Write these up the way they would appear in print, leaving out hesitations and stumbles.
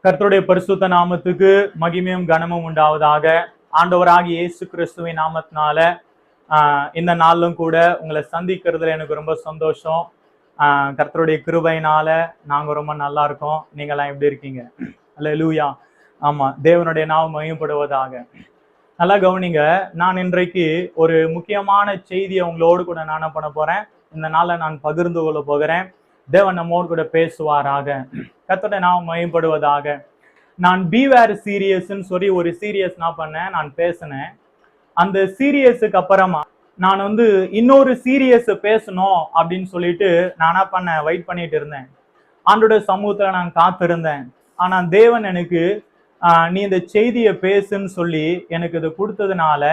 கர்த்தருடைய பரிசுத்த நாமத்துக்கு மகிமையும் கனமும் உண்டாவதாக. ஆண்டவராகிய இயேசு கிறிஸ்துவின் நாமத்தினால இந்த நாளிலும் கூட உங்களை சந்திக்கிறதுல எனக்கு ரொம்ப சந்தோஷம். கர்த்தருடைய கிருபையினால நாங்க ரொம்ப நல்லா இருக்கோம். நீங்களாம் எப்படி இருக்கீங்க? அல்லேலூயா. ஆமா, தேவனுடைய நாமம் மகிமைப்படுவதாக. நல்லா கவனிங்க. நான் இன்றைக்கு ஒரு முக்கியமான செய்தியை உங்களோடு கூட நான் பண்ண போறேன். இந்த நாளை நான் பகிர்ந்து கொள்ள போகிறேன். தேவன் நம்மோடு கூட பேசுவாராக. கர்த்தருடைய நாமம் மகிமைப்படுவதாக. நான் பீவேர் சீரியஸ்ன்னு சொல்லி ஒரு சீரியஸ் நான் பேசினேன். அந்த சீரியஸுக்கு அப்புறமா நான் இன்னொரு சீரியஸ் பேசணும் அப்படின்னு சொல்லிட்டு நான் வெயிட் பண்ணிட்டு இருந்தேன். ஆண்டோட சமூகத்துல நான் காத்திருந்தேன். ஆனா தேவன் எனக்கு நீ இந்த செய்தியை பேசுன்னு சொல்லி எனக்கு இது கொடுத்ததுனால,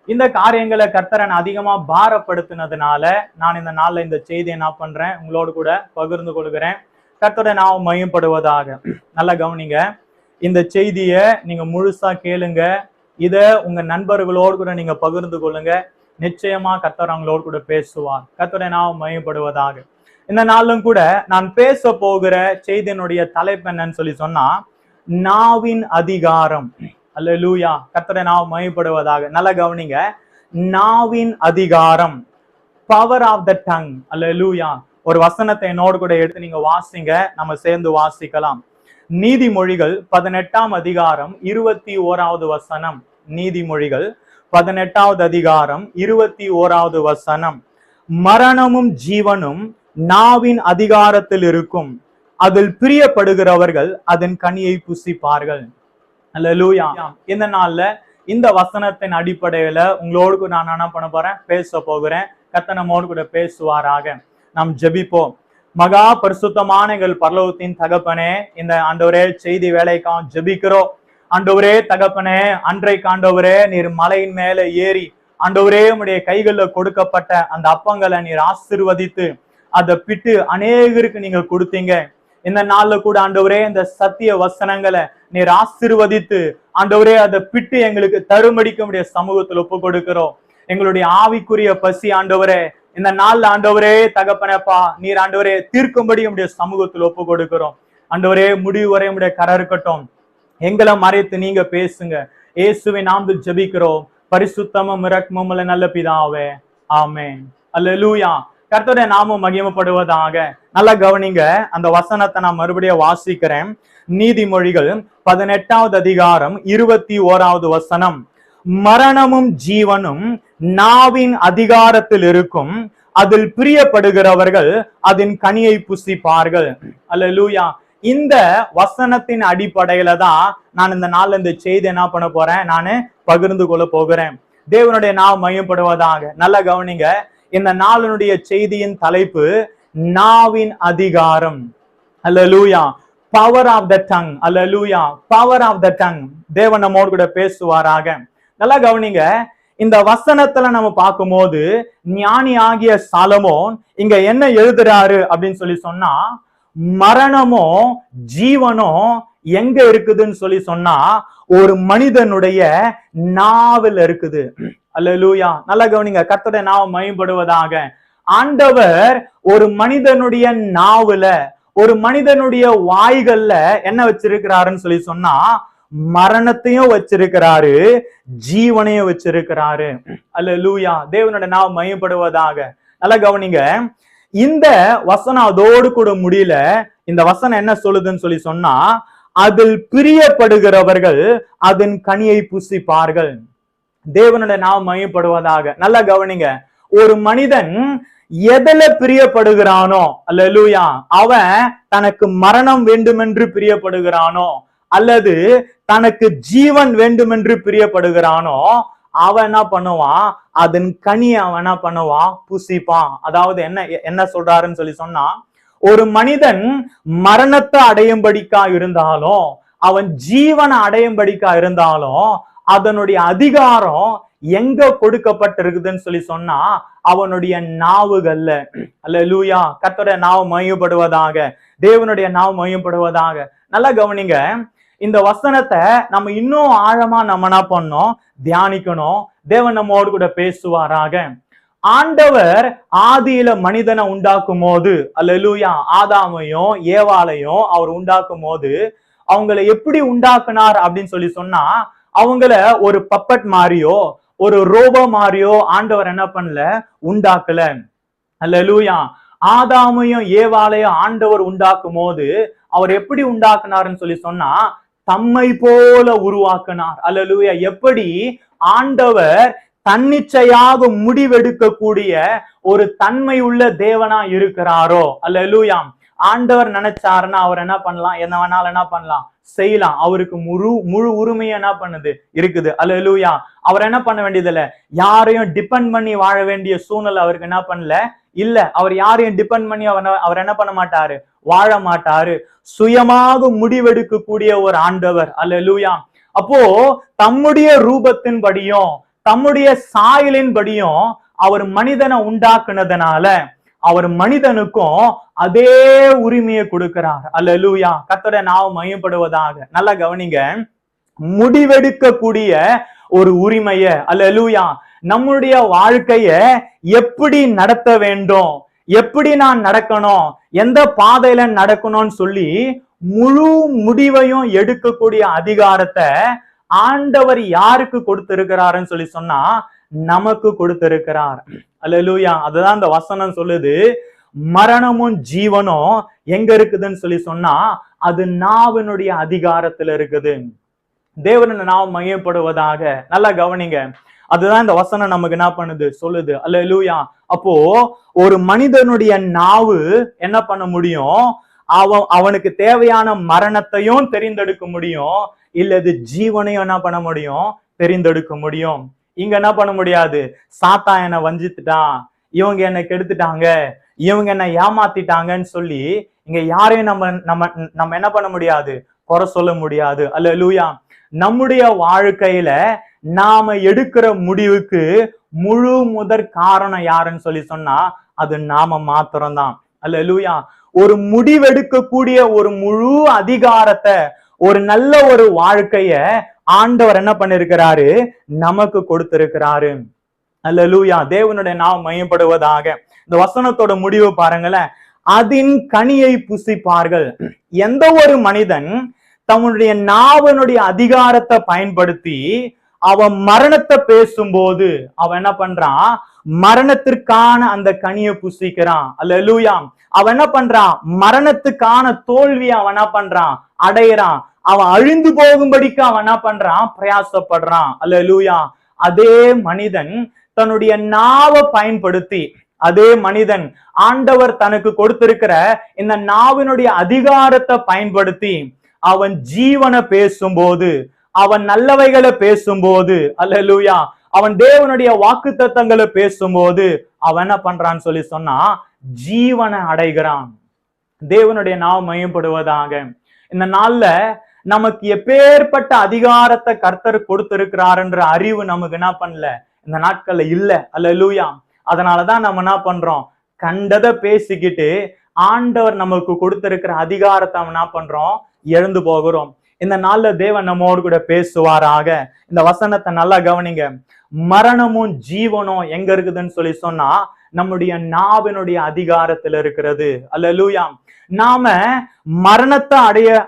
இந்த காரியங்களை கர்த்தரை அதிகமா பாரப்படுத்தினதுனால நான் இந்த நாள்ல இந்த செய்தியை என்ன பண்றேன், உங்களோடு கூட பகிர்ந்து கொள்கிறேன். கர்த்தரை நாமம் மகிமைப்படுவதாக. நல்லா கவனிங்க. இந்த செய்தியை நீங்க முழுசா கேளுங்க. இத உங்க நண்பர்களோடு கூட நீங்க பகிர்ந்து கொள்ளுங்க. நிச்சயமா கர்த்தர் அவங்களோடு கூட பேசுவார். கர்த்தரை நாமம் மகிமைப்படுவதாக. இந்த நாளும் கூட நான் பேச போகிற செய்தியினுடைய தலைப்பு என்னன்னு சொல்லி சொன்னா, நாவின் அதிகாரம். அல்லேலூயா. கர்த்தரை நாமம் மகிமைப்படுவதாக. நல்லா கவனிங்க. நாவின் அதிகாரம், பவர் ஆஃப் த டங். அல்லேலூயா. ஒரு வசனத்தை என்னோடு கூட எடுத்து நீங்க வாசிங்க. நம்ம சேர்ந்து வாசிக்கலாம். நீதிமொழிகள் 18ஆம் அதிகாரம் 21வது வசனம். நீதிமொழிகள் 18வது அதிகாரம் 21வது வசனம். மரணமும் ஜீவனும் நாவின் அதிகாரத்தில் இருக்கும், அதில் பிரியப்படுகிறவர்கள் அதன் கனியை புசிப்பார்கள். அல்லேலூயா. இந்த நாள்ல இந்த வசனத்தின் அடிப்படையில உங்களோடு நான் என்ன பண்ண போறேன், பேச போகிறேன். கர்த்தர் நம்மோடு கூட பேசுவாராக. நாம் ஜெபிப்போம். மகா பரிசுத்தமான எங்கள் பரலோகத்தின் தகப்பனே, இந்த ஆண்டவரே செய்தி வேலைக்காக ஜெபிக்கிறோம். ஆண்டவரே தகப்பனே, அன்றைக்கு ஆண்டவரே நீர் மலையின் மேல ஏறி ஆண்டவரே உம்முடைய கைகள்ல கொடுக்கப்பட்ட அந்த அப்பங்களை நீர் ஆசீர்வதித்து அதை பிட்டு அநேகருக்கு நீங்க கொடுத்தீங்க. இந்த நாள்ல கூட ஆண்டவரே இந்த சத்திய வசனங்களை நீர் ஆசீர்வதித்து ஆண்டவரே அதை பிட்டு எங்களுக்கு தரும்படிக்க உம்முடைய சமூகத்தில் ஒப்பு கொடுக்கிறோம். எங்களுடைய ஆவிக்குரிய பசி ஆண்டவரே இந்த நாள்ல ஆண்டவரே தகப்பனப்பா நீர் ஆண்டவரே தீர்க்கும்படி உம்முடைய சமூகத்தில் ஒப்பு கொடுக்கிறோம். ஆண்டவரே முடிவு வரை உம்முடைய கரம் இருக்கட்டும். எங்களை மறைத்து நீங்க பேசுங்க. இயேசுவின் நாமத்தில் ஜெபிக்கிறோம். பரிசுத்தமும் இரக்கமும் உள்ள நல்ல பிதாவே, ஆமென். அல்லேலூயா. கர்த்தருடைய நாமம் மகிமைப்படுவதாக. நல்லா கவனிங்க. அந்த வசனத்தை நான் மறுபடியும் வாசிக்கிறேன். நீதிமொழிகள் 18வது அதிகாரம் 21வது வசனம். மரணமும் ஜீவனும் நாவின் அதிகாரத்தில் இருக்கும், அதில் பிரியப்படுகிறவர்கள் அதன் கனியை புசிப்பார்கள். அல்லேலூயா. இந்த வசனத்தின் அடிப்படையில தான் நான் இந்த நாள்ல இந்த செய்தி என்ன பண்ண போறேன், நானு பகிர்ந்து கொள்ள போகிறேன். தேவனுடைய நாமம் மகிமைப்படுவதாக. நல்லா கவனிங்க. இந்த நாளினுடைய செய்தியின் தலைப்பு நாவின் அதிகாரம். அல்லேலூயா. Power of the tongue. அல்லேலூயா. Power of the tongue. தேவன் நம்மோடு கூட பேசுவாராக. நல்லா கவனிங்க. இந்த வசனத்துல நம்ம பார்க்கும்போது ஞானி ஆகிய சாலமோன் இங்க என்ன எழுதுறாரு அப்படின்னு சொல்லி சொன்னா, மரணமும் ஜீவனும் எங்க இருக்குதுன்னு சொல்லி சொன்னா ஒரு மனிதனுடைய நாவில் இருக்குது. அல்லேலூயா. நல்லா கவனிங்க. கர்த்தருடைய நாமம் மகிமைப்படுவதாக. ஆண்டவர் ஒரு மனிதனுடைய நாவுல, ஒரு மனிதனுடைய வாய்கள்ல என்ன வச்சிருக்கிறாருன்னு சொல்லி சொன்னா, மரணத்தையும் வச்சிருக்கிறாரு, ஜீவனையும் வச்சிருக்கிறாரு. அல்லேலூயா. தேவனுடைய நாமம் மகிமைப்படுவதாக. நல்லா கவனிங்க. இந்த வசனம் அதோடு கூட முடியல. இந்த வசனம் என்ன சொல்லுதுன்னு சொல்லி சொன்னா, அதில் பிரியப்படுகிறவர்கள் அதன் கனியை புசிப்பார்கள். தேவனுடைய நாமம் மகிமைப்படுவதாக. நல்லா கவனிங்க. ஒரு மனிதன் எதுல பிரியப்படுகிறானோ, அல்லேலூயா, அவன் தனக்கு மரணம் வேண்டுமென்று பிரியப்படுகிறானோ அல்லது தனக்கு ஜீவன் வேண்டுமென்று பிரியப்படுகிறானோ, அவன் என்ன பண்ணுவான், அதன் கனியை அவன் என்ன பண்ணுவான், புசிப்பான். அதாவது என்ன சொல்றாருன்னு சொல்லி சொன்னா, ஒரு மனிதன் மரணத்தை அடையும்படிக்கா இருந்தாலும் அவன் ஜீவனை அடையும்படிக்கா இருந்தாலும் அதனுடைய அதிகாரம் எங்க கொடுக்கப்பட்டிருக்குதுன்னு சொல்லி சொன்னா அவனுடைய நாவுகள்ல. அல்லேலூயா. கர்த்தருடைய நாமம் மகிமைப்படுவதாக. தேவனுடைய நாமம் மகிமைப்படுவதாக. நல்லா கவனிங்க. இந்த வசனத்தை நம்ம இன்னும் ஆழமா நம்ம என்ன பண்ணோம், தியானிக்கணும். தேவன் நம்மோடு கூட பேசுவாராக. ஆண்டவர் ஆதியில மனிதனை உண்டாக்கும் போது, அல்லேலூயா, ஆதாமையும் ஏவாளையும் அவர் உண்டாக்கும் போது அவங்களை எப்படி உண்டாக்குனார் அப்படின்னு சொல்லி சொன்னா, அவங்கள ஒரு பப்பட் மாதிரியோ ஒரு ரோபோ மாதிரியோ ஆண்டவர் என்ன பண்ணல, உண்டாக்கல. அல்லேலூயா. ஆதாமையும் ஏவாளையும் ஆண்டவர் உண்டாக்கும் போது அவர் எப்படி உண்டாக்குனாருன்னு சொல்லி சொன்னா, தம்மை போல உருவாக்கினார். அல்லேலூயா. எப்படி ஆண்டவர் தன்னிச்சையாக முடிவெடுக்கக்கூடிய ஒரு தன்மை உள்ள தேவனா இருக்கிறாரோ, அல்லேலூயா. ஆண்டவர் நினைச்சாருன்னா அவர் என்ன பண்ணலாம், என்ன வேணாலும் என்ன பண்ணலாம், செய்யலாம். அவருக்கு முழு உரிமையை என்ன பண்ணுது, இருக்குது. அல்லேலூயா. அவர் என்ன பண்ண வேண்டியது இல்ல, யாரையும் டிபெண்ட் பண்ணி வாழ வேண்டிய சூழ்நிலை அவருக்கு என்ன பண்ணல, இல்ல. அவர் யாரையும் டிபெண்ட் பண்ணி அவர் என்ன பண்ண மாட்டாரு, வாழ மாட்டாரு. சுயமாக முடிவெடுக்கக்கூடிய ஒரு ஆண்டவர். அல்லேலூயா. அப்போ தம்முடைய ரூபத்தின்படியும் தம்முடைய சாயலின்படியும் அவர் மனிதனை உண்டாக்குனதுனால அவர் மனிதனுக்கும் அதே உரிமையை கொடுக்கிறார். அல்லேலூயா. கர்த்தருடைய நாமம் மகிமைப்படுவதாக. நல்லா கவனிங்க, முடிவெடுக்கக்கூடிய ஒரு உரிமைய, அல்லேலூயா, நம்முடைய வாழ்க்கைய எப்படி நடத்த வேண்டும், எப்படி நான் நடக்கணும், எந்த பாதையில நடக்கணும்னு சொல்லி முழு முடிவையும் எடுக்கக்கூடிய அதிகாரத்தை ஆண்டவர் யாருக்கு கொடுத்திருக்கிறாருன்னு சொல்லி சொன்னா, நமக்கு கொடுத்திருக்கிறார். அல்லேலூயா. அதுதான் இந்த வசனம் சொல்லுது, மரணமும் ஜீவனும் எங்க இருக்குதுன்னு சொல்லி சொன்னா, அது நாவினுடைய அதிகாரத்துல இருக்குது. தேவனுடைய நாமம் மகிமைப்படுவதாக. நல்லா கவனிங்க, அதுதான் இந்த வசனம் நமக்கு என்ன பண்ணுது, சொல்லுது. அல்லேலூயா. அப்போ ஒரு மனிதனுடைய நாவு என்ன பண்ண முடியும், அவனுக்கு தேவையான மரணத்தையும் தெரிந்தெடுக்க முடியும், இல்லது ஜீவனையும் என்ன பண்ண முடியும், தெரிந்தெடுக்க முடியும். இங்க என்ன பண்ண முடியாது, சாத்தா என்னை வஞ்சித்துட்டான், இவங்க என்னை கெடுத்துட்டாங்க, இவங்க என்னை ஏமாத்திட்டாங்கன்னு சொல்லி இங்க யாரையும் நம்ம என்ன பண்ண முடியாது, குறை சொல்ல முடியாது. அல்லேலூயா. நம்முடைய வாழ்க்கையில நாம எடுக்கிற முடிவுக்கு முழு முதற் காரணம் யாருன்னு சொல்லி சொன்னா, அது நாம மாத்திரம்தான். அல்லேலூயா. ஒரு முடிவெடுக்கக்கூடிய ஒரு முழு அதிகாரத்தை, ஒரு நல்ல ஒரு வாழ்க்கைய ஆண்டவர் என்ன பண்ணிருக்கிறாரு, நமக்கு கொடுத்திருக்கிறாரு. அல்லேலூயா. தேவனுடைய நாமம் மகிமைப்படுவதாக. இந்த வசனத்தோட முடிவு பாருங்களேன், அதின் கனியை புசிப்பார்கள். எந்த ஒரு மனிதன் தன்னுடைய நாவனுடைய அதிகாரத்தை பயன்படுத்தி அவன் மரணத்தை பேசும்போது அவன் என்ன பண்றான், மரணத்திற்கான அந்த கனியை புசிக்கிறான். அல்லேலூயா. அவன் என்ன பண்றான், மரணத்துக்கான தோல்வியை அவன் என்ன பண்றான், அடையிறான். அவன் அழிந்து போகும்படிக்கு அவன் என்ன பண்றான், பிரயாசப்படுறான். அல்லேலூயா. அதே மனிதன் தன்னுடைய நாவை பயன்படுத்தி, அதே மனிதன் ஆண்டவர் தனக்கு கொடுத்திருக்கிற இந்த நாவினுடைய அதிகாரத்தை பயன்படுத்தி அவன் ஜீவனை பேசும்போது, அவன் நல்லவைகளை பேசும்போது, அல்லேலூயா, அவன் தேவனுடைய வாக்குத்தத்தங்களை பேசும்போது அவன் என்ன பண்றான்னு சொல்லி சொன்னா, ஜீவனை அடைகிறான். தேவனுடைய நாமம் மகிமைப்படுவதாக. இந்த நாள்ல நமக்கு எப்பேற்பட்ட அதிகாரத்தை கர்த்தர் கொடுத்திருக்கிறாருன்ற அறிவு நமக்கு என்ன பண்ணல, இந்த நாட்கள்ல இல்ல. அல்லேலூயா. அதனாலதான் நம்ம என்ன பண்றோம், கண்டதை பேசிக்கிட்டு ஆண்டவர் நமக்கு கொடுத்திருக்கிற அதிகாரத்தை என்ன பண்றோம், எழுந்து போகிறோம். இந்த நாள்ல தேவன் நம்மோடு கூட பேசுவாராக. இந்த வசனத்தை நல்லா கவனிங்க, மரணமும் ஜீவனும் எங்க இருக்குதுன்னு சொல்லி சொன்னா, நம்முடைய நாவினுடைய அதிகாரத்துல இருக்கிறது. அல்லேலூயா. நாம மரணத்தை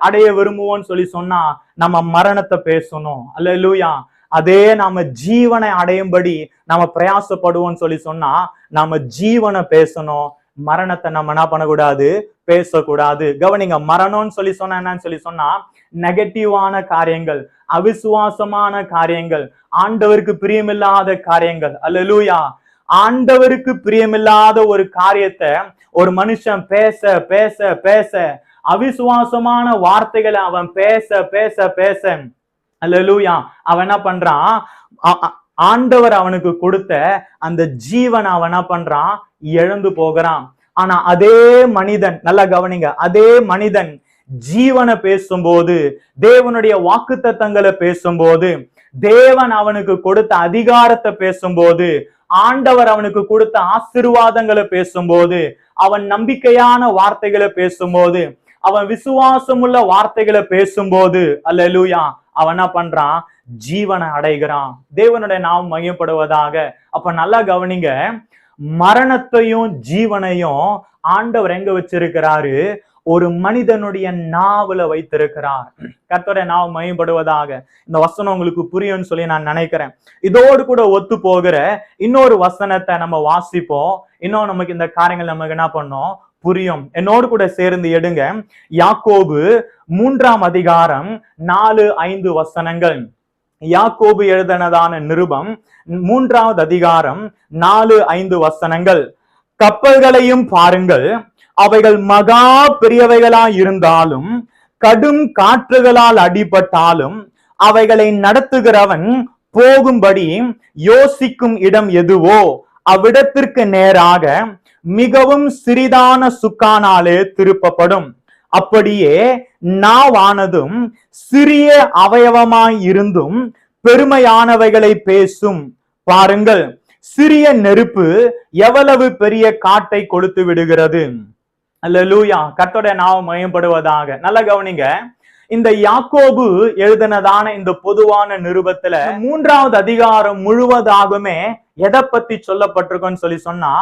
அடைய விரும்புவோம்னு சொல்லி சொன்னா நம்ம மரணத்தை பேசணும். அல்லேலூயா. அதே நாம ஜீவனை அடையும்படி நம்ம பிரயாசப்படுவோம்னு சொல்லி சொன்னா நாம ஜீவனை பேசணும், மரணத்தை நம்ம என்ன பண்ணக்கூடாது, பேசக்கூடாது. கவனிங்க, மரணம்னு சொல்லி சொன்னா என்னன்னு சொல்லி சொன்னா, நெகட்டிவான காரியங்கள், அவிசுவாசமான காரியங்கள், ஆண்டவருக்கு பிரியமில்லாத காரியங்கள். அல்லேலூயா. ஆண்டவருக்கு பிரியமில்லாத ஒரு காரியத்தை ஒரு மனுஷன் பேச பேச பேச, அவிசுவாசமான வார்த்தைகளை அவன் பேச பேச பேச, அல்லேலூயா, அவன் என்ன பண்றான், ஆண்டவர் அவனுக்கு கொடுத்த அந்த ஜீவனை அவன் என்ன பண்றான், இழந்து போகிறான். ஆனா அதே மனிதன், நல்லா கவனிங்க, அதே மனிதன் ஜீவனை பேசும்போது, தேவனுடைய வாக்குத்தத்தங்களை பேசும்போது, தேவன் அவனுக்கு கொடுத்த அதிகாரத்தை பேசும்போது, ஆண்டவர் அவனுக்கு கொடுத்த ஆசீர்வாதங்களை பேசும்போது, அவன் நம்பிக்கையான வார்த்தைகளை பேசும்போது, அவன் விசுவாசமுள்ள வார்த்தைகளை பேசும்போது, அல்லேலூயா, அவன் என்ன பண்றான், ஜீவனை அடைகிறான். தேவனுடைய நாமம் மகிமைப்படுவதாக. அப்ப நல்லா கவனிங்க, மரணத்தையும் ஜீவனையும் ஆண்டவர் எங்க வச்சிருக்கிறாரு, ஒரு மனிதனுடைய நாவுல வைத்திருக்கிறார். கர்த்தருடைய நாவு மகிமைப்படுவதாக. இந்த வசனம் உங்களுக்கு புரியும்னு சொல்லி நான் நினைக்கிறேன். இதோடு கூட ஒத்து போகிற இன்னொரு வசனத்தை நம்ம வாசிப்போம். இன்னும் நமக்கு இந்த காரியங்கள் நமக்கு என்ன பண்ணோம் புரியும். என்னோடு கூட சேர்ந்து எடுங்க. யாக்கோபு 3ஆம் அதிகாரம் 4-5 வசனங்கள். யாக்கோபு எழுதினதான நிருபம் 3வது அதிகாரம் 4-5 வசனங்கள். கப்பல்களையும் பாருங்கள், அவைகள் மகா பெரியவைகளாய் இருந்தாலும் கடும் காற்றுகளால் அடிபட்டாலும் அவைகளை நடத்துகிறவன் போகும்படி யோசிக்கும் இடம் எதுவோ அவ்விடத்திற்கு நேராக மிகவும் சிறிதான சுக்கானாலே திருப்பப்படும். அப்படியே நாவானதும் சிறிய அவயவமாய் இருந்தும் பெருமையானவைகளை பேசும். பாருங்கள், சிறிய நெருப்பு எவ்வளவு பெரிய காட்டை கொளுத்து விடுகிறது. அல்லேலூயா. கர்த்தருடைய நாமம் மகிமைப்படுவதாக. நல்ல கவனிங்க. இந்த யாக்கோபு எழுதினதான இந்த பொதுவான நிருபத்துல 3வது அதிகாரம் முழுவதாகுமே எதை பத்தி சொல்லப்பட்டிருக்கோன்னு சொல்லி சொன்னா,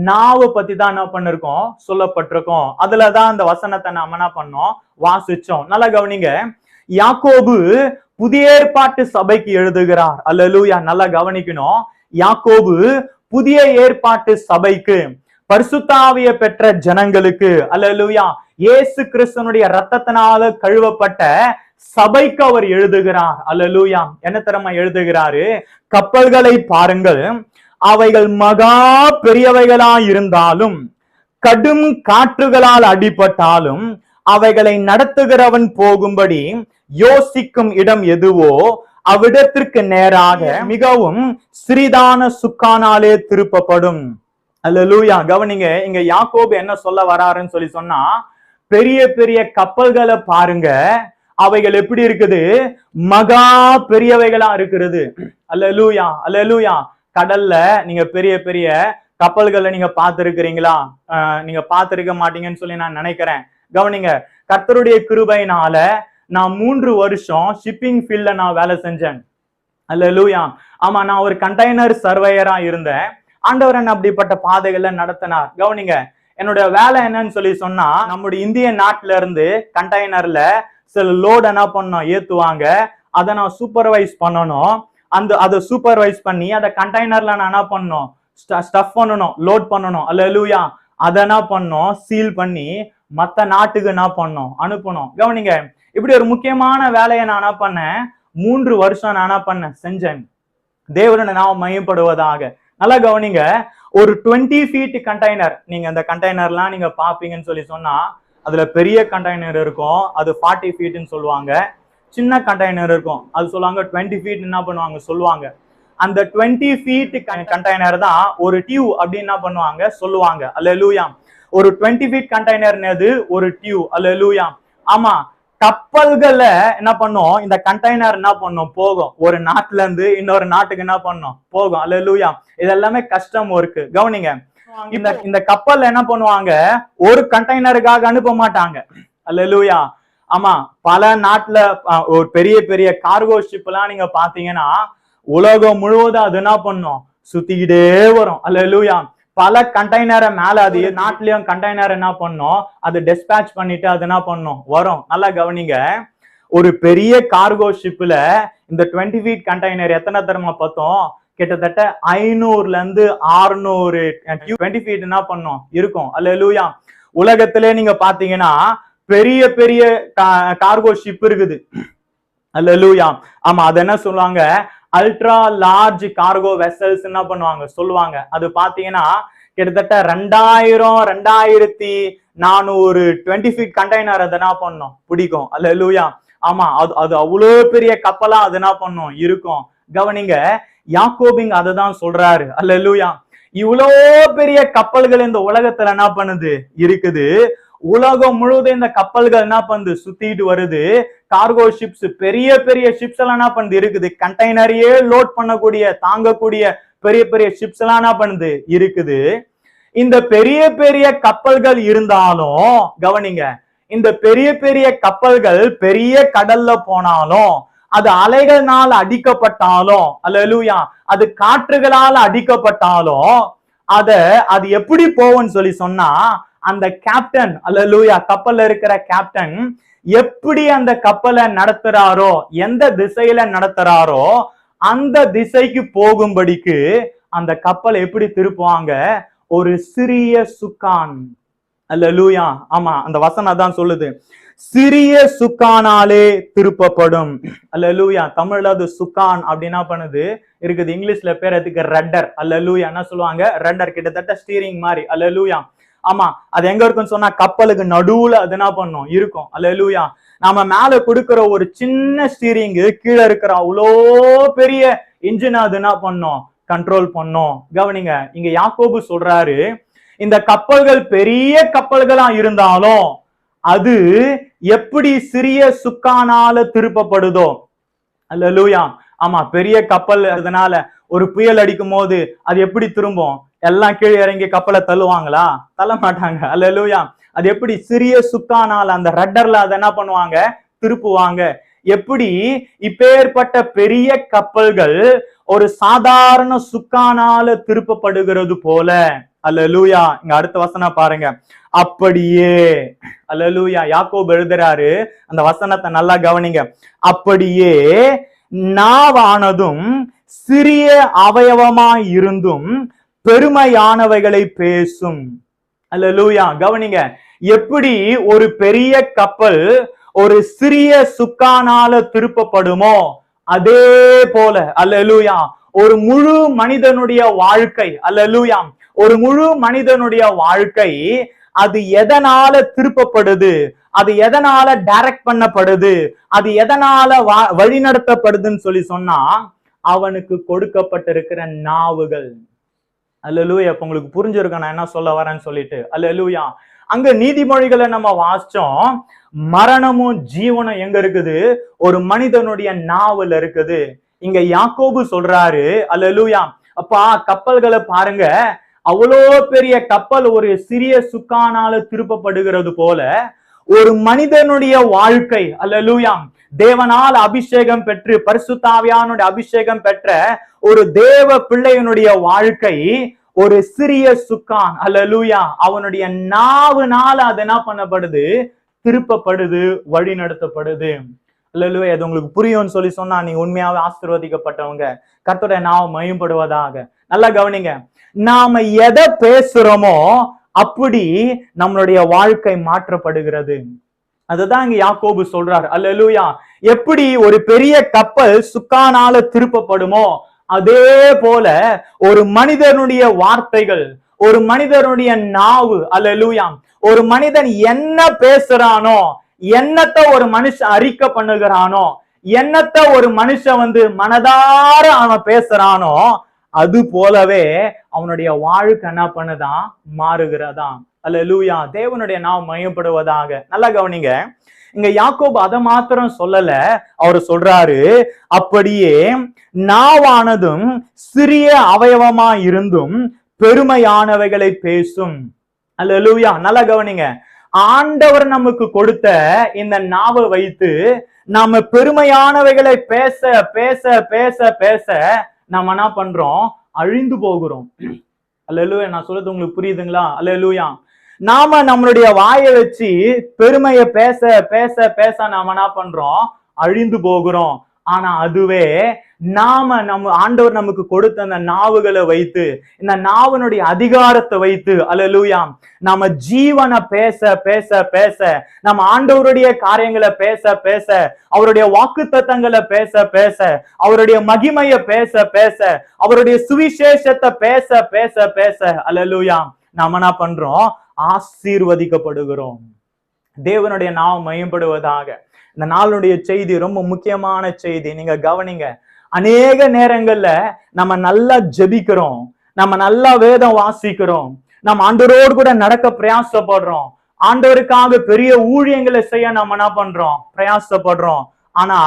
நாவை பத்தி தான் என்ன பண்ணிருக்கோம் சொல்லப்பட்டிருக்கோம். அதுலதான் அந்த வசனத்தை நாம என்ன பண்ணோம் வாசிச்சோம். நல்லா கவனிங்க. யாக்கோபு புதிய ஏற்பாட்டு சபைக்கு எழுதுகிறார். அல்லேலூயா. நல்லா கவனிக்கணும். யாக்கோபு புதிய ஏற்பாட்டு சபைக்கு, பரிசுத்த ஆவியை பெற்ற ஜனங்களுக்கு, அல்லேலூயா, இயேசு கிறிஸ்துவனுடைய இரத்தத்தினால கழுவப்பட்ட சபைக்கு அவர் எழுதுகிறார். அல்லேலூயா. என்ன தரமா எழுதுகிறாரு? கப்பல்களை பாருங்கள், அவைகள் மகா பெரியவைகளாய் இருந்தாலும் கடும் காற்றுகளால் அடிபட்டாலும் அவைகளை நடத்துகிறவன் போகும்படி யோசிக்கும் இடம் எதுவோ அவ்விடத்திற்கு நேராக மிகவும் சிறிதான சுக்கானாலே திருப்பப்படும். அல்லேலூயா. கவனிங்க. இங்க யாக்கோபு என்ன சொல்ல வராருன்னு சொல்லி சொன்னா, பெரிய பெரிய கப்பல்களை பாருங்க, அவைகள் எப்படி இருக்குது? மகா பெரியவைகளா இருக்கிறது. அல்லேலூயா. அல்லேலூயா. கடல்ல நீங்க பெரிய பெரிய கப்பல்களை நீங்க பார்த்திருக்கிறீங்களா? நீங்க பார்த்திருக்க மாட்டீங்கன்னு சொல்லி நான் நினைக்கிறேன். கவனிங்க. கர்த்தருடைய கிருபையினால நான் 3 வருஷம் ஷிப்பிங் ஃபீல்ட்ல நான் வேலை செஞ்சேன். அல்லேலூயா. ஆமா, நான் ஒரு கண்டெய்னர் சர்வேயரா இருந்தேன். ஆண்டவர் என்ன அப்படிப்பட்ட பாதைகள்ல நடத்தினார். கவனிங்க. என்னுடைய வேலை என்னன்னு சொல்லி சொன்னா, நம்முடைய இந்திய நாட்டுல இருந்து கண்டெய்னர்ல சில லோட் என்ன பண்ணணும் ஏத்துவாங்க. அதை நான் சூப்பர்வைஸ் பண்ணணும். அதை சூப்பர்வைஸ் பண்ணி அதை கண்டெய்னர்ல நான் என்ன பண்ணணும் ஸ்டஃப் பண்ணணும், லோட் பண்ணணும். அல்லேலூயா. அதை என்ன பண்ணணும் சீல் பண்ணி மத்த நாட்டுக்கு என்ன பண்ணணும் அனுப்பணும். கவனிங்க. இப்படி ஒரு முக்கியமான வேலையை நான் என்ன பண்ணேன் 3 வருஷம் நான் என்ன பண்ணேன் செஞ்சேன். தேவனுடைய நாமம் மகிமைப்படுவதாக. நல்லா கவனிங்க. ஒரு 20 feet கண்டெய்னர், நீங்க அந்த கண்டெய்னர்லாம் நீங்க பாப்பீங்கன்னு சொல்லி சொன்னா, அதுல பெரிய கண்டெய்னர் இருக்கும், அது 40 feetன்னு சொல்லுவாங்க. சின்ன கண்டெய்னர் இருக்கும், அது சொல்லுவாங்க 20 feet என்ன பண்ணுவாங்க சொல்லுவாங்க. அந்த 20 feet கண்டெய்னர் தான் ஒரு டியூ அப்படின்னு என்ன பண்ணுவாங்க சொல்லுவாங்க. அல்லேலூயா. ஒரு 20 feet கண்டெய்னர்னது ஒரு டியூ. அல்லேலூயா. ஆமா, கப்பல்கள்ல என்ன பண்ணும், இந்த கண்டெய்னர் என்ன பண்ணும் போகும், ஒரு நாட்டுல இருந்து இன்னொரு நாட்டுக்கு என்ன பண்ணும் போகும். அல்லேலூயா. இதெல்லாமே கஷ்டம் இருக்கு. கவனிங்க. இந்த கப்பல்ல என்ன பண்ணுவாங்க, ஒரு கண்டெய்னருக்காக அனுப்ப மாட்டாங்க. அல்லேலூயா. ஆமா, பல நாட்டுல ஒரு பெரிய பெரிய கார்கோ ஷிப் எல்லாம் நீங்க பாத்தீங்கன்னா உலகம் முழுவதும் அது என்ன பண்ணும் சுத்திக்கிட்டே வரும். அல்லேலூயா. பல கண்டெய்னரை மேல அது நாட்டிலயும் கண்டெய்னர் என்ன பண்ணும் அது டிஸ்பேட்ச் பண்ணிட்டு அது என்ன பண்ணும் வரும். நல்லா கவனிங்க. ஒரு பெரிய கார்கோ ஷிப்ல இந்த 20 feet கண்டெய்னர் எத்தனை தரமா பார்த்தோம், கிட்டத்தட்ட 500ல இருந்து 600 20 feet என்ன பண்ணும் இருக்கும். அல்லேலூயா. உலகத்திலே நீங்க பாத்தீங்கன்னா பெரிய பெரிய கார்கோ ஷிப் இருக்குது. அல்லேலூயா. ஆமா, அது என்ன சொல்லுவாங்க, அல்ட்ரா லார்ஜ் கார்கோ வெசல்ஸ் என்ன பண்ணுவாங்க சொல்லுவாங்க. அது பாத்தீங்கன்னா கிட்டத்தட்ட 2400 20 feet கண்டெய்னர் அது என்ன பண்ணும் பிடிக்கும். அல்லேலூயா. ஆமா, அது அவ்வளவு பெரிய கப்பலா அது என்ன பண்ணும் இருக்கும். கவனிங்க. யாக்கோபிங் அததான் சொல்றாரு. அல்லேலூயா. இவ்வளோ பெரிய கப்பல்கள் இந்த உலகத்துல என்ன பண்ணுது இருக்குது. உலகம் முழுவதும் இந்த கப்பல்கள் என்ன பண்ணுது சுத்திட்டு வருது. கார்கோ ஷிப்ஸ், பெரிய பெரிய ஷிப்ஸ் எல்லாம் என்ன பண்ணுது இருக்குது. கண்டெய்னரையே லோட் பண்ணக்கூடிய தாங்கக்கூடிய பெரிய பெரிய ஷிப்ஸ் எல்லாம் என்ன பண்ணுது இருக்குது. இந்த பெரிய பெரிய கப்பல்கள் இருந்தாலும் கவனிங்க, இந்த பெரிய பெரிய கப்பல்கள் பெரிய கடல்ல போனாலும், அது அலைகள்னால அடிக்கப்பட்டாலும், அல்லேலூயா, அது காற்றுகளால அடிக்கப்பட்டாலும் அது எப்படி போகும்னு சொல்லி சொன்னா, அந்த கேப்டன் அல்லேலூயா, கப்பல்ல இருக்கிற கேப்டன் எப்படி அந்த கப்பலை நடத்துறாரோ, எந்த திசையில நடத்துறாரோ அந்த திசைக்கு போகும்படிக்கு அந்த கப்பலை எப்படி திருப்புவாங்க? ஒரு சிறிய சுக்கான். அல்லேலூயா. ஆமா, அந்த வசனம் தான் சொல்லுது, சிறிய சுக்கானாலே திருப்பப்படும். அல்லேலூயா. தமிழ்ல அது சுக்கான் அப்படின்னா பண்ணுது இருக்குது. இங்கிலீஷ்ல பேர் அதுக்கு ரட்டர். அல்லேலூயா. என்ன சொல்லுவாங்க? ரட்டர், கிட்டத்தட்ட ஸ்டீரிங் மாதிரி. அல்லேலூயா. ஆமா, அது எங்க இருக்குன்னு சொன்னா கப்பலுக்கு நடுவுல அது என்ன பண்ணும்? இருக்கும். அல்லேலூயா. நாம மேல கொடுக்கிற ஒரு சின்ன ஸ்டீரிங் கீழே இருக்கிற அவ்வளோ பெரிய இன்ஜின் அது என்ன பண்ணும்? கண்ட்ரோல் பண்ணும். கவனிங்க, இங்க யாக்கோபு சொல்றாரு, இந்த கப்பல்கள் பெரிய கப்பல்களா இருந்தாலும் அது எப்படி சிறிய சுக்கானால திருப்பப்படுதோ. அல்லேலூயா. ஆமா, பெரிய கப்பல் அதனால ஒரு புயல் அடிக்கும் போது அது எப்படி திரும்பும்? எல்லாம் கீழே இறங்கி கப்பலை தள்ளுவாங்களா? தள்ள மாட்டாங்க. அல்லேலூயா. அது எப்படி? சிறிய சுக்கானால, அந்த ரட்டர்ல அதை என்ன பண்ணுவாங்க? திருப்புவாங்க. எப்படி இப்பேற்பட்ட பெரிய கப்பல்கள் ஒரு சாதாரண சுக்கானால திருப்பப்படுகிறது போல. அல்லேலூயா. இங்க அடுத்த வசனம் பாருங்க. அப்படியே, அல்லேலூயா, யாக்கோபு எழுதுறாரு, அந்த வசனத்தை நல்லா கவனிங்க. அப்படியே நாவானதும் சிறிய அவயவமாய் இருந்தும் பெருமையானவைகளை பேசும். அல்லேலூயா. கவனிங்க, எப்படி ஒரு பெரிய கப்பல் ஒரு சிறிய சுக்கானால திருப்பப்படுமோ அதே போல, அல்லேலூயா, ஒரு முழு மனிதனுடைய வாழ்க்கை, அல்லேலூயா, ஒரு முழு மனிதனுடைய வாழ்க்கை அது எதனால திருப்பப்படுது? அது எதனால டைரக்ட் பண்ணப்படுது? அது எதனால வழிநடத்தப்படுதுன்னு சொல்லி சொன்னா, அவனுக்கு கொடுக்கப்பட்டிருக்கிற நாவுகள். அல்லேலூயா. இப்ப உங்களுக்கு புரிஞ்சிருக்க நான் என்ன சொல்ல வரேன்னு சொல்லிட்டு. அல்லேலூயா. அங்க நீதிமொழிகளை நம்ம வாசிச்சோம், மரணமும் ஜீவனும் எங்க இருக்குது? ஒரு மனிதனுடைய நாவுல இருக்குது. இங்க யாக்கோபு சொல்றாரு, அல்லேலூயா, அப்பா கப்பல்களை பாருங்க, அவ்வளோ பெரிய கப்பல் ஒரு சிறிய சுக்கானால திருப்பப்படுகிறது போல ஒரு மனிதனுடைய வாழ்க்கை, அல்லேலூயா, தேவனால் அபிஷேகம் பெற்று பரிசுத்த ஆவியானுடைய அபிஷேகம் பெற்ற ஒரு தேவ பிள்ளையனுடைய வாழ்க்கை ஒரு சிறிய சுக்கான். அல்லேலூயா. அவனுடைய நாவுனால அது என்ன பண்ணப்படுது? திருப்பப்படுது, வழி நடத்தப்படுது. அல்லேலூயா. அது உங்களுக்கு புரியும்னு சொல்லி சொன்னா நீங்க உண்மையாவே ஆசீர்வதிக்கப்பட்டவங்க. கர்த்தருடைய நாமம் மகிமைப்படுவதாக. நல்லா கவனிங்க, நாம எதை பேசுறோமோ அப்படி நம்மளுடைய வாழ்க்கை மாற்றப்படுகிறது. அதுதான் இங்க யாக்கோபு சொல்றார். அல்லேலூயா. எப்படி ஒரு பெரிய கப்பல் சுக்கானால திருப்பப்படுமோ அதே போல ஒரு மனிதனுடைய வார்த்தைகள், ஒரு மனிதனுடைய நாவு, அல்லேலூயா, ஒரு மனிதன் என்ன பேசுறானோ, என்னத்தை ஒரு மனுஷன் அறிக்கை பண்ணுகிறானோ, என்னத்தை ஒரு மனுஷன் மனதார அவன் பேசுறானோ அது போலவே அவனுடைய வாழ்க்கை என்ன பண்ணுதான்? மாறுகிறதான். அல்லேலூயா. தேவனுடைய நாமம் மகிமைப்படுவதாக. நல்லா கவனிங்க, இங்க யாக்கோபு அதை மாத்திரம் சொல்லல, அவர் சொல்றாரு, அப்படியே நாவானதும் சிறிய அவயவமா இருந்தும் பெருமையானவைகளை பேசும். அல்லேலூயா. நல்லா கவனிங்க, ஆண்டவர் நமக்கு கொடுத்த இந்த நாவை வைத்து நாம பெருமையானவைகளை பேச பேச பேச பேச நாம என்ன பண்றோம்? அழிந்து போகிறோம். அல்லேலூயா. நான் சொல்றது உங்களுக்கு புரியுதுங்களா? அல்லேலூயா. நாம நம்மளுடைய வாயை வச்சு பெருமையை பேச பேச பேச நாம என்ன பண்றோம்? அழிந்து போகிறோம். ஆனா அதுவே நாம நம்ம ஆண்டவர் நமக்கு கொடுத்த அந்த நாவுகளை வைத்து, இந்த நாவனுடைய அதிகாரத்தை வைத்து, அல்லேலூயா, நாம ஜீவனை பேச பேச பேச, நம்ம ஆண்டவருடைய காரியங்களை பேச பேச, அவருடைய வாக்குத்தத்தங்களை பேச பேச, அவருடைய மகிமையை பேச பேச, அவருடைய சுவிசேஷத்தை பேச பேச பேச, அல்லேலூயா, நாம என்ன பண்றோம்? ஆசீர்வதிக்கப்படுகிறோம். தேவனுடைய நாமம் மகிமைப்படுவதாக. இந்த நாளுடைய செய்தி ரொம்ப முக்கியமான செய்தி. நீங்க கவனிங்க, அநேக நேரங்கள்ல நம்ம நல்லா ஜெபிக்கிறோம், நம்ம நல்லா வேதம் வாசிக்கிறோம், நம்ம ஆண்டவரோடு கூட நடக்க பிரயாசப்படுறோம், ஆண்டவருக்காக பெரிய ஊழியங்களை செய்ய நம்ம என்ன பண்றோம்? பிரயாசப்படுறோம். ஆனா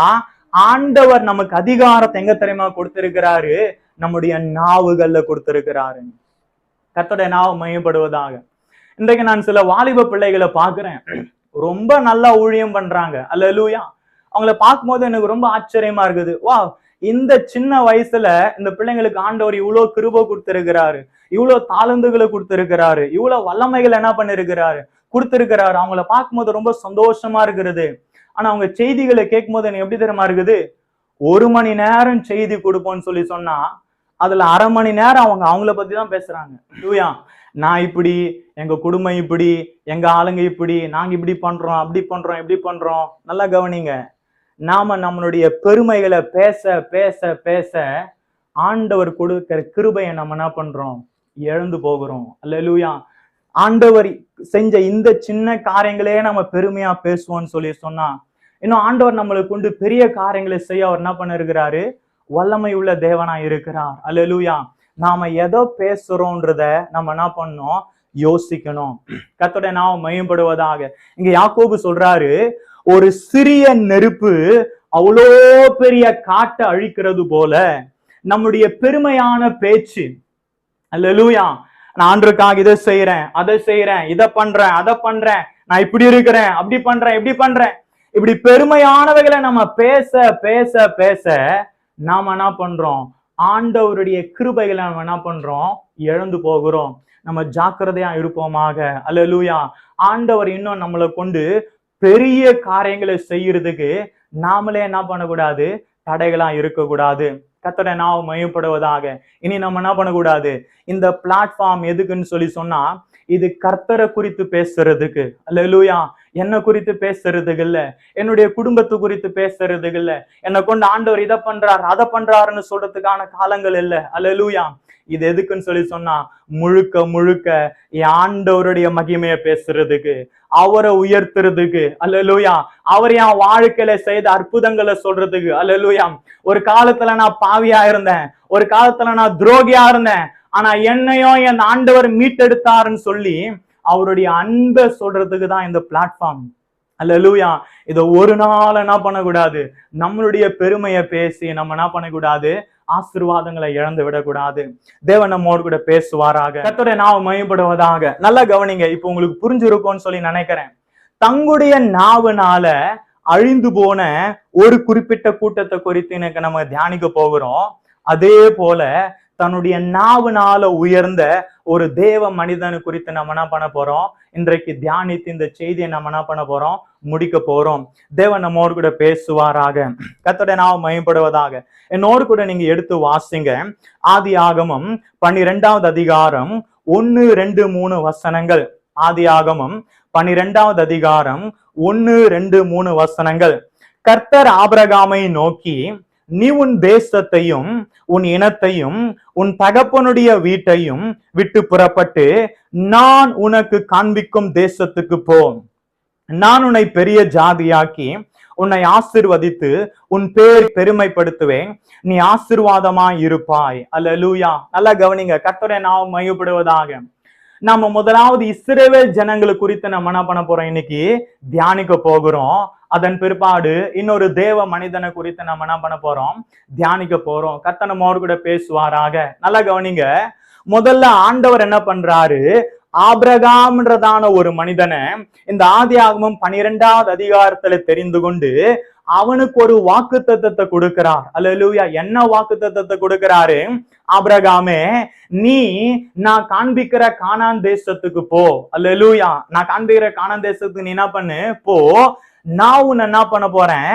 ஆண்டவர் நமக்கு அதிகாரத்தை எங்க தெரியுமா கொடுத்திருக்கிறாரு? நம்முடைய நாவுகள்ல கொடுத்திருக்கிறாரு. கர்த்தருடைய நாமம் மகிமைப்படுவதாக. இன்றைக்கு நான் சில வாலிப பிள்ளைகளை பாக்குறேன், ரொம்ப நல்லா ஊழியம் பண்றாங்க. அல்லேலூயா. அவங்கள பார்க்கும்போது எனக்கு ரொம்ப ஆச்சரியமா இருக்குது. வா, இந்த சின்ன வயசுல இந்த பிள்ளைங்களுக்கு ஆண்டவர் இவ்வளவு கிருபை கொடுத்திருக்கிறாரு, இவ்வளவு தாளந்துகளை கொடுத்திருக்கிறாரு, இவ்வளவு வல்லமைகள் என்ன பண்ணிருக்கிறாரு கொடுத்திருக்கிறாரு. அவங்கள பார்க்கும்போது ரொம்ப சந்தோஷமா இருக்கிறது. ஆனா அவங்க செய்திகளை கேட்கும் போது எனக்கு எப்படி தெரியுமா இருக்குது, 1 மணி நேரம் செய்தி கொடுப்போம்னு சொல்லி சொன்னா அதுல 1/2 மணி நேரம் அவங்கள பத்தி தான் பேசுறாங்க. லூயா, நான் இப்படி, எங்க குடும்பம் இப்படி, எங்க ஆளுங்க இப்படி, நாங்க இப்படி பண்றோம், அப்படி பண்றோம், இப்படி பண்றோம். நல்லா கவனிங்க, நாம நம்மளுடைய பெருமைகளை பேச பேச பேச ஆண்டவர் கொடுக்கிற கிருபையை நம்ம என்ன பண்றோம், இழந்து போகிறோம். அல்லேலூயா. ஆண்டவர் செஞ்ச இந்த சின்ன காரியங்களே நம்ம பெருமையா பேசுவோம்னு சொல்லி சொன்னா, இன்னும் ஆண்டவர் நம்மளுக்கு கொண்டு பெரிய காரியங்களை செய்ய அவர் என்ன பண்ணிருக்கிறாரு, வல்லமை உள்ள தேவனா இருக்கிறார். அல்லேலூயா. நாம எதோ பேசுறோம்ன்றத நம்ம என்ன பண்ணோம், யோசிக்கணும். கர்த்தருடைய நாமம் மகிமைப்படுவதாக. இங்க யாக்கோபு சொல்றாரு, ஒரு சிறிய நெருப்பு அவ்வளோ பெரிய காட்டை அழிக்கிறது போல நம்முடைய பெருமையான பேச்சு, அல்லேலூயா, நான் ஆண்டவருக்காக இதை செய்யறேன், அதை செய்யறேன், இதை பண்றேன், அதை பண்றேன், நான் இப்படி இருக்கிறேன், அப்படி பண்றேன், இப்படி பண்றேன், இப்படி பெருமையானவைகளை நம்ம பேச பேச பேச நாம என்ன பண்றோம், ஆண்டவருடைய கிருபைகளை நம்ம என்ன பண்றோம், இழந்து போகிறோம். நம்ம ஜாக்கிரதையா இருப்போமாக. அல்லேலூயா. ஆண்டவர் இன்னும் நம்மளை கொண்டு பெரிய காரியங்களை செய்யறதுக்கு நாமளே என்ன பண்ணக்கூடாது, தடைகளா இருக்கக்கூடாது. கர்த்தருடைய நாமம் மகிமைப்படுவதாக. இனி நம்ம என்ன பண்ணக்கூடாது, இந்த பிளாட்ஃபார்ம் எதுக்குன்னு சொல்லி சொன்னா, இது கர்த்தரை குறித்து பேசுறதுக்கு. அல்லேலூயா. என்ன குறித்து பேசுறதுக்கு இல்ல, என்னுடைய குடும்பத்து குறித்து பேசுறதுக்கு இல்ல, என்னை கொண்டு ஆண்டவர் இதை பண்றார் அதை பண்றாருன்னு சொல்றதுக்கான காலங்கள் இல்லை. அல்லேலூயா. இது எதுக்குன்னு சொல்லி சொன்னா, முழுக்க முழுக்க ஆண்டவருடைய மகிமையை பேசுறதுக்கு, அவரை உயர்த்துறதுக்கு. அல்லேலூயா. அவர் என் வாழ்க்கையில செய்த அற்புதங்களை சொல்றதுக்கு. அல்லேலூயா. ஒரு காலத்துல நான் பாவியா இருந்தேன், ஒரு காலத்துல நான் துரோகியா இருந்தேன், ஆனா என்னையும் என் ஆண்டவர் மீட்டெடுத்தாருன்னு சொல்லி அவருடைய அன்பை சொல்றதுக்கு தான் இந்த பிளாட்ஃபார்ம். அல்லேலூயா. இதை ஒரு நாள் என்ன பண்ணக்கூடாது, நம்மளுடைய பெருமையை பேசி நம்ம என்ன பண்ணக்கூடாது, ஆசீர்வாதங்களை இழந்து விடக்கூடாது. தேவன் நம்மோடு கூட பேசுவாராக. கர்த்தருடைய நாமம் மகிமைப்படுவதாக. நல்லா கவனிங்க, இப்போ உங்களுக்கு புரிஞ்சிருக்கும்னு சொல்லி நினைக்கிறேன். தங்களுடைய நாவுனால அழிந்து போன ஒரு குறிப்பிட்ட கூட்டத்தை குறித்து எனக்கு நம்ம தியானிக்க போகிறோம். அதே போல தன்னுடைய நாவுனால உயர்ந்த ஒரு தேவ மனிதனு குறித்து நம்ம என்ன பண்ண போறோம், இன்றைக்கு தியானித்து இந்த செய்தியை நம்ம என்ன பண்ண போறோம், முடிக்க போறோம். தேவன் நம்மோடு கூட பேசுவாராக. கர்த்தருடைய நாமம் மகிமைப்படுவதாக. என்னோடு கூட நீங்க எடுத்து வாசிங்க. ஆதியாகமம் 12வது அதிகாரம் 1, 2, 3 வசனங்கள். ஆதியாகமம் 12வது அதிகாரம் 1, 2, 3 வசனங்கள். கர்த்தர் ஆபிரகாமை நோக்கி, நீ உன் தேசத்தையும் உன் இனத்தையும் உன் தகப்பனுடைய வீட்டையும் விட்டு புறப்பட்டு நான் உனக்கு காண்பிக்கும் தேசத்துக்கு போ. நான் உன்னை பெரிய ஜாதியாக்கி உன்னை ஆசீர்வதித்து உன் பேர் பெருமைப்படுத்துவேன், நீ ஆசீர்வாதமாய் இருப்பாய். அல்லேலூயா. நல்லா கவனிங்க, கர்த்தருடைய நாமம் மகிமைப்படுவதாக. நம்ம முதலாவது இஸ்ரவேல் ஜனங்களை குறித்து நம்ம என்ன பண்ண போறோம், இன்னைக்கு தியானிக்க போகிறோம். அதன் பிற்பாடு இன்னொரு தேவ மனிதனை குறித்து நம்ம என்ன பண்ண போறோம், தியானிக்க போறோம். கர்த்தர் நம்மோடு கூட பேசுவாராக. நல்லா கவனிங்க, முதல்ல ஆண்டவர் என்ன பண்றாரு, ஆபிரகாம்ன்றதான ஒரு மனிதனை இந்த ஆதியாகமம் 12வது அதிகாரத்துல தெரிந்து கொண்டு அவனுக்கு ஒரு வாக்குத்தத்தத்தை கொடுக்கிறார். அல்லேலூயா. என்ன வாக்குத்தத்தத்தை கொடுக்கிறாரு, ஆபிரகாமே நீ நான் காண்பிக்கிற கானான் தேசத்துக்கு போ. அல்லேலூயா. நான் காண்பிக்கிற கானான் தேசத்துக்கு நீ என்ன பண்ணு, போ. நான் உன்னை என்ன பண்ண போறேன்,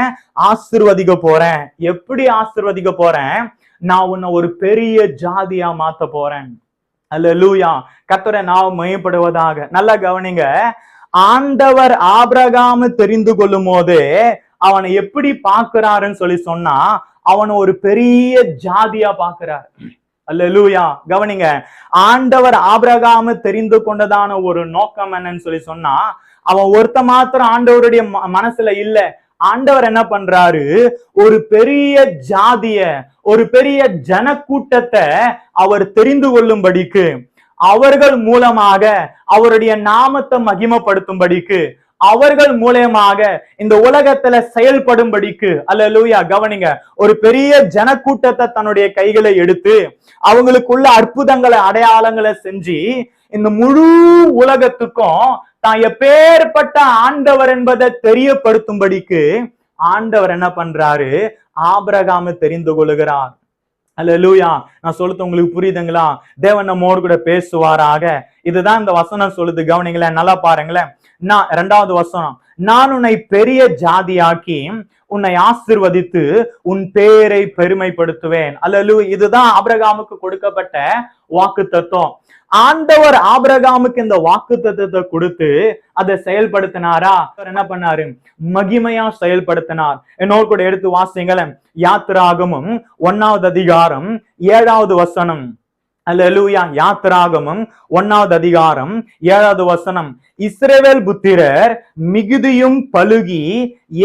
ஆசீர்வதிக்க போறேன். எப்படி ஆசீர்வதிக்க போறேன், நான் உன்னை ஒரு பெரிய ஜாதியா மாத்த போறேன். அல்லேலூயா. கர்த்தருடைய நாமம் மகிமைப்படுவதாக. நல்லா கவனிங்க, ஆண்டவர் ஆபிரகாம் தெரிந்து கொள்ளும் போது அவனை எப்படி பார்க்கிறாருன்னு சொல்லி சொன்னா, அவனை ஒரு பெரிய ஜாதியா பார்க்கிறார். அல்லேலூயா. கவனிங்க, ஆண்டவர் ஆபிரகாம் தெரிந்து கொண்டதான ஒரு நோக்கம் என்னன்னு சொல்லி சொன்னா, அவன் ஒருத்த மாத்திரம் ஆண்டவருடைய மனசுல இல்ல. ஆண்டவர் என்ன பண்றாரு, ஒரு பெரிய ஜாதிய, ஒரு பெரிய ஜனக்கூட்டத்தை அவர் தெரிந்து கொள்ளும்படிக்கு, அவர்கள் மூலமாக அவருடைய நாமத்தை மகிமைப்படுத்தும்படிக்கு, அவர்கள் மூலமாக இந்த உலகத்துல செயல்படும்படிக்கு. அல்லேலூயா. கவனிங்க, ஒரு பெரிய ஜனக்கூட்டத்தை தன்னுடைய கைகளை எடுத்து அவங்களுக்குள்ள அற்புதங்களை அடையாளங்களை செஞ்சு இந்த முழு உலகத்துக்கும் தான் எப்பேற்பட்ட ஆண்டவர் என்பதை தெரியப்படுத்தும்படிக்கு ஆண்டவர் என்ன பண்றாரு? ஆபிரகாமை தெரிந்து கொள்கிறார். அல்லேலூயா. நான் சொல்றது உங்களுக்கு புரியுதுங்களா? தேவன் நம்மோடு கூட பேசுவாராக. இதுதான் இந்த வசனம் சொல்லுது. கவனிங்களேன், நல்லா பாருங்களேன். நான் 2வது வசனம், நான் உன்னை பெரிய ஜாதியாக்கி உன்னை ஆசீர்வதித்து உன் பேரை பெருமைப்படுத்துவேன். அல்லேலூயா. இதுதான் ஆபிரகாமுக்கு கொடுக்கப்பட்ட வாக்கு தத்துவம். ஆண்டவர் ஆபிரகாமுக்கு இந்த வாக்கு தத்துவத்தை கொடுத்து அதை செயல்படுத்தினாரா? என்ன பண்ணாரு? மகிமையா செயல்படுத்தினார். என்னோடு கூட எடுத்து வாசிங்களேன். யாத்திராகமம் 1வது அதிகாரம் 7வது வசனம். அல்லேலூயா. யாத்திராகமம் 1வது அதிகாரம் 7வது வசனம். இஸ்ரவேல் புத்திரர் மிகுதியும் பலுகி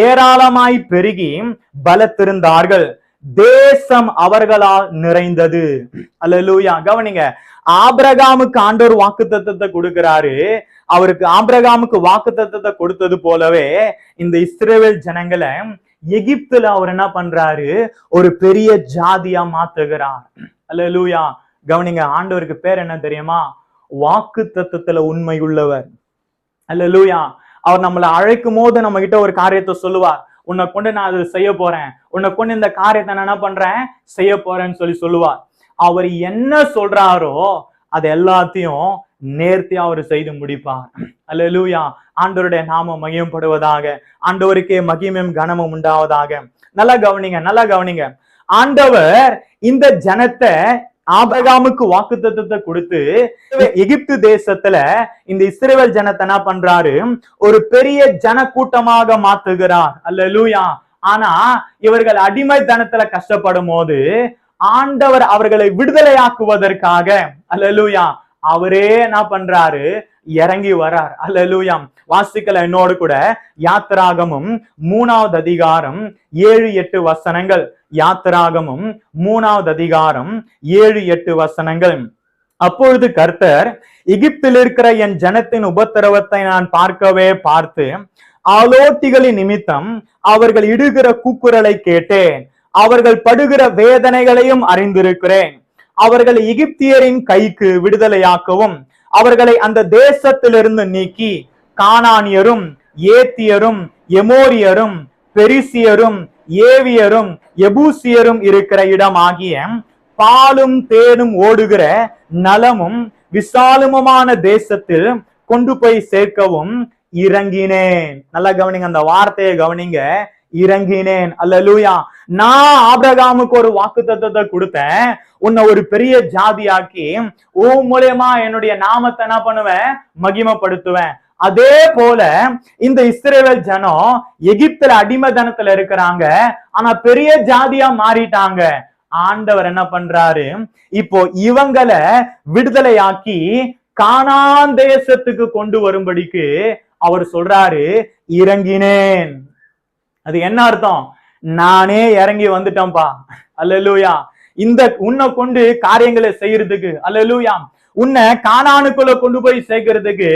ஏராளமாய் பெருகி பலத்திருந்தார்கள், தேசம் அவர்களால் நிறைந்தது. அல்லேலூயா. கவனிங்க, ஆபிரகாமுக்கு ஆண்டவர் வாக்கு தத்தத்தை கொடுக்கிறாரு. அவருக்கு ஆபிரகாமுக்கு வாக்கு தத்தத்தை கொடுத்தது போலவே இந்த இஸ்ரவேல் ஜனங்களை எகிப்துல அவர் என்ன பண்றாரு? ஒரு பெரிய ஜாதியா மாத்துகிறார். அல்லேலூயா. கவனிங்க, ஆண்டவருக்கு பேர் என்ன தெரியுமா? வாக்கு தத்தத்துல உண்மை உள்ளவர். அல்லேலூயா. அவர் நம்மளை அழைக்கும் போது நம்ம கிட்ட ஒரு காரியத்தை சொல்லுவார். உன்னை கொண்டு நான் அதை செய்ய போறேன், உன்னை கொண்டு இந்த காரியத்தை நான் என்ன பண்றேன், செய்ய போறேன்னு சொல்லுவார். அவர் என்ன சொல்றாரோ அது எல்லாத்தையும் நேர்த்தியா அவர் செய்து முடிப்பார். அல்லேலூயா. ஆண்டவருடைய நாமம் மகிமைப்படுவதாக. ஆண்டவருக்கே மகிமையும் கனமும் உண்டாவதாக. நல்லா கவனிங்க, நல்லா கவனிங்க. ஆண்டவர் இந்த ஜனத்தை ஆபிரகாமுக்கு வாக்குத்தத்தத்தை கொடுத்து எகிப்து தேசத்துல இந்த இஸ்ரவேல் ஜனத்தை என்ன பண்றாரு? ஒரு பெரிய ஜன கூட்டமாக மாத்துகிறார். அல்லேலூயா. ஆனா இவர்கள் அடிமைத்தனத்துல கஷ்டப்படும் போது ஆண்டவர் அவர்களை விடுதலையாக்குவதற்காக, அல்லேலூயா, அவரே என்ன பண்றாரு? இறங்கி வரார். அல்லேலூயா. வாசிக்கல என்னோடு கூட. யாத்திராகமும் 3வது அதிகாரம் 7-8 வசனங்கள். யாத்திராகமும் 3வது அதிகாரம் 7-8 வசனங்கள். அப்பொழுது கர்த்தர், எகிப்தில் இருக்கிற என் ஜனத்தின் உபத்திரவத்தை நான் பார்த்து ஆலோட்டிகளின் நிமித்தம் அவர்கள் இடுகிற கூக்குரலை கேட்டேன், அவர்கள் படுகிற வேதனைகளையும் அறிந்திருக்கிறேன். அவர்கள் எகிப்தியரின் கைக்கு விடுதலையாக்கவும் அவர்களை அந்த தேசத்திலிருந்து நீக்கி கானானியரும் ஏத்தியரும் எமோரியரும் பெரிசியரும் ஏவியரும் எபூசியரும் இருக்கிற இடமாகிய பாலும் தேனும் ஓடுகிற நலமும் விசாலமுமான தேசத்தில் கொண்டு போய் சேர்க்கவும் இறங்கினேன். நல்லா கவனிங்க, அந்த வார்த்தையை கவனிங்க. இறங்கினேன். அல்லேலூயா. நான் ஆபிரகாமுக்கு ஒரு வாக்கு தத்தத்தை கொடுத்தேன், உன்னை ஒரு பெரிய ஜாதியாக்கி உன் மூலமா என்னுடைய நாமத்தை என்ன பண்ணுவேன்? மகிமைப்படுத்துவேன். அதே போல இந்த இஸ்ரவேல் ஜனம் எகிப்துல அடிமைத்தனத்துல இருக்கிறாங்க, ஆனா பெரிய ஜாதியா மாறிட்டாங்க. ஆண்டவர் என்ன பண்றாரு? இப்போ இவங்களை விடுதலையாக்கி கானான் தேசத்துக்கு கொண்டு வரும்படிக்கு அவர் சொல்றாரு, இறங்கினேன். அது என்ன அர்த்தம்? நானே இறங்கி வந்துட்டேன்பா. அல்லேலூயா. இந்த உன்னை கொண்டு காரியங்களை செய்யறதுக்கு, அல்லேலூயா, உன்னை கானானுக்குள்ள கொண்டு போய் சேர்க்கிறதுக்கு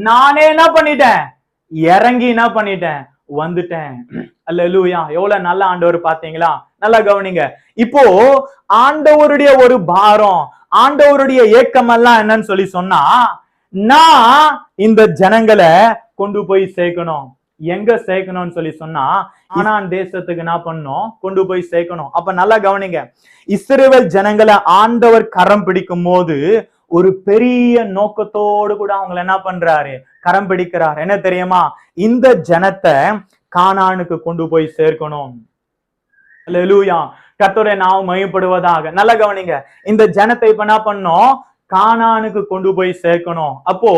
நானே என்ன பண்ணிட்டேன்? இறங்கி என்ன பண்ணிட்டேன்? வந்துட்டேன். அல்லேலூயா. எவ்வளவு நல்ல ஆண்டவர் பாத்தீங்களா? நல்லா கவனிங்க. இப்போ ஆண்டவருடைய ஒரு பாரம், ஆண்டவருடைய ஏக்கம் எல்லாம் என்னன்னு சொன்னா, நான் இந்த ஜனங்களை கொண்டு போய் சேர்க்கணும். எங்க சேர்க்கணும்னு சொன்னா கானான் தேசத்துக்கு என்ன பண்ணணும்? கொண்டு போய் சேர்க்கணும். அப்ப நல்லா கவனிங்க, இஸ்ரவேல் ஜனங்களை ஆண்டவர் கரம் பிடிக்கும் போது ஒரு பெரிய நோக்கத்தோடு கூட அவங்களை என்ன பண்றாரு? கரம் பிடிக்கிறார். என்ன தெரியுமா? இந்த ஜனத்தை கானானுக்கு கொண்டு போய் சேர்க்கணும். அல்லேலூயா. கர்த்தருடைய நாமம் மகிமைப்படுவதாக. நல்லா கவனிங்க, இந்த ஜனத்தை இப்ப என்ன பண்ணணும்? கானானுக்கு கொண்டு போய் சேர்க்கணும். அப்போ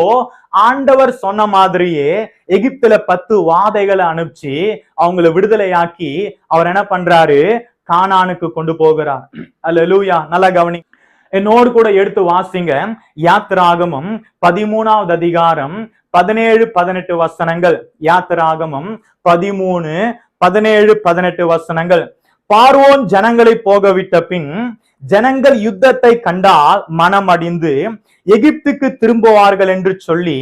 ஆண்டவர் சொன்ன மாதிரியே எகிப்துல 10 வாதைகளை அனுப்பிச்சு அவங்களை விடுதலையாக்கி அவர் என்ன பண்றாரு? கானானுக்கு கொண்டு போகிறார். அல்லேலூயா. நல்லா கவனி. என்னோடு கூட எடுத்து வாசிங்க. யாத்திராகமம் 13வது அதிகாரம் 17-18 வசனங்கள். யாத்திராகமம் 13, 17, 18 வசனங்கள். பார்வோன் ஜனங்களை போக விட்ட பின் ஜனங்கள் யுத்தத்தை கண்டால் மனம் அடிந்து எகிப்துக்கு திரும்புவார்கள் என்று சொல்லி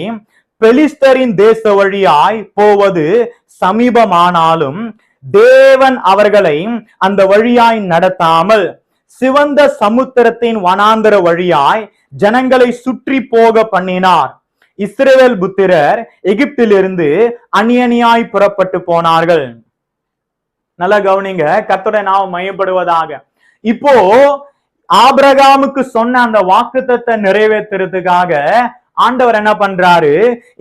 பெலிஸ்தரின் தேச வழியாய் போவது சமீபமானாலும் தேவன் அவர்களை அந்த வழியாய் நடத்தாமல் சிவந்த சமுத்திரத்தின் வனாந்தர வழியாய் ஜனங்களை சுற்றி போக பண்ணினார். இஸ்ரவேல் புத்திரர் எகிப்திலிருந்து அணியணியாய் புறப்பட்டு போனார்கள். நல்லா கவனிங்க, கர்த்தருடைய நாமம் மையப்படுவதாக. இப்போ ஆபிரகாமுக்கு சொன்ன அந்த வாக்குத்தத்தை நிறைவேற்றுறதுக்காக ஆண்டவர் என்ன பண்றாரு,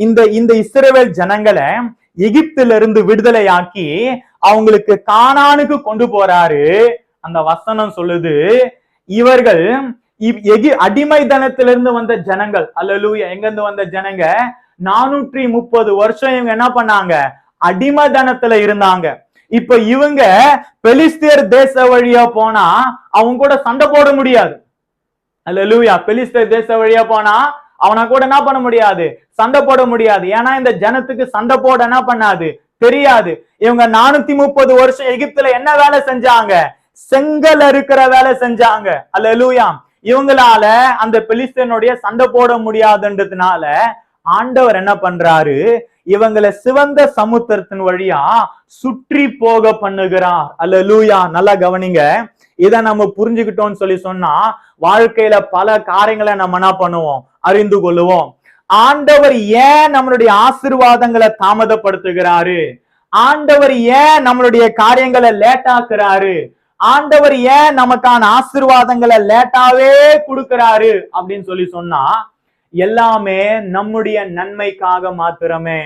இந்த இஸ்ரவேல் ஜனங்களை எகிப்திலிருந்து விடுதலையாக்கி அவங்களுக்கு கானானுக்கு கொண்டு போறாரு. அந்த வசனம் சொல்லுது, இவர்கள் அடிமைத்தனத்திலிருந்து வந்த ஜனங்கள், அல்லேலூயா, எங்க இருந்து வந்த ஜனங்க, 430 வருஷம் இவங்க என்ன பண்ணாங்க, அடிமைத்தனத்துல இருந்தாங்க. இப்ப இவங்க பெலிஸ்தியர் தேச வழியா போனா அவங்க கூட சண்டை போட முடியாது. அல்லேலூயா, பெலிஸ்தியர் தேச வழியா போனா அவனை கூட என்ன பண்ண முடியாது, சண்டை போட முடியாது. ஏன்னா இந்த ஜனத்துக்கு சண்டை போட என்ன பண்ணாது, தெரியாது. இவங்க 430 வருஷம் எகிப்துல என்ன வேலை செஞ்சாங்க, செங்கல் இருக்கிற வேலை செஞ்சாங்க. அல்லேலூயா, இவங்களால அந்த பெலிஸ்தியனுடைய சண்டை போட முடியாதுன்றதுனால ஆண்டவர் என்ன பண்றாரு, இவங்களை சிவந்த சமுத்திரத்தின் வழியா சுற்றி போக பண்ணுகிறார். அல்லேலூயா, நல்லா கவனிங்க. இதை நம்ம புரிஞ்சுக்கிட்டோம்னு சொன்னா வாழ்க்கையில பல காரியங்களை நம்ம என்ன பண்ணுவோம், அறிந்து கொள்ளுவோம். ஆண்டவர் ஏன் நம்மளுடைய ஆசீர்வாதங்களை தாமதப்படுத்துகிறாரு, ஆண்டவர் ஏன் நம்மளுடைய காரியங்களை லேட்டாக்குறாரு, ஆண்டவர் ஏன் நமக்கான ஆசீர்வாதங்களை லேட்டாவே கொடுக்கிறாரு அப்படின்னு சொன்னா எல்லாமே நம்முடைய நன்மைக்காக மாத்திரமே.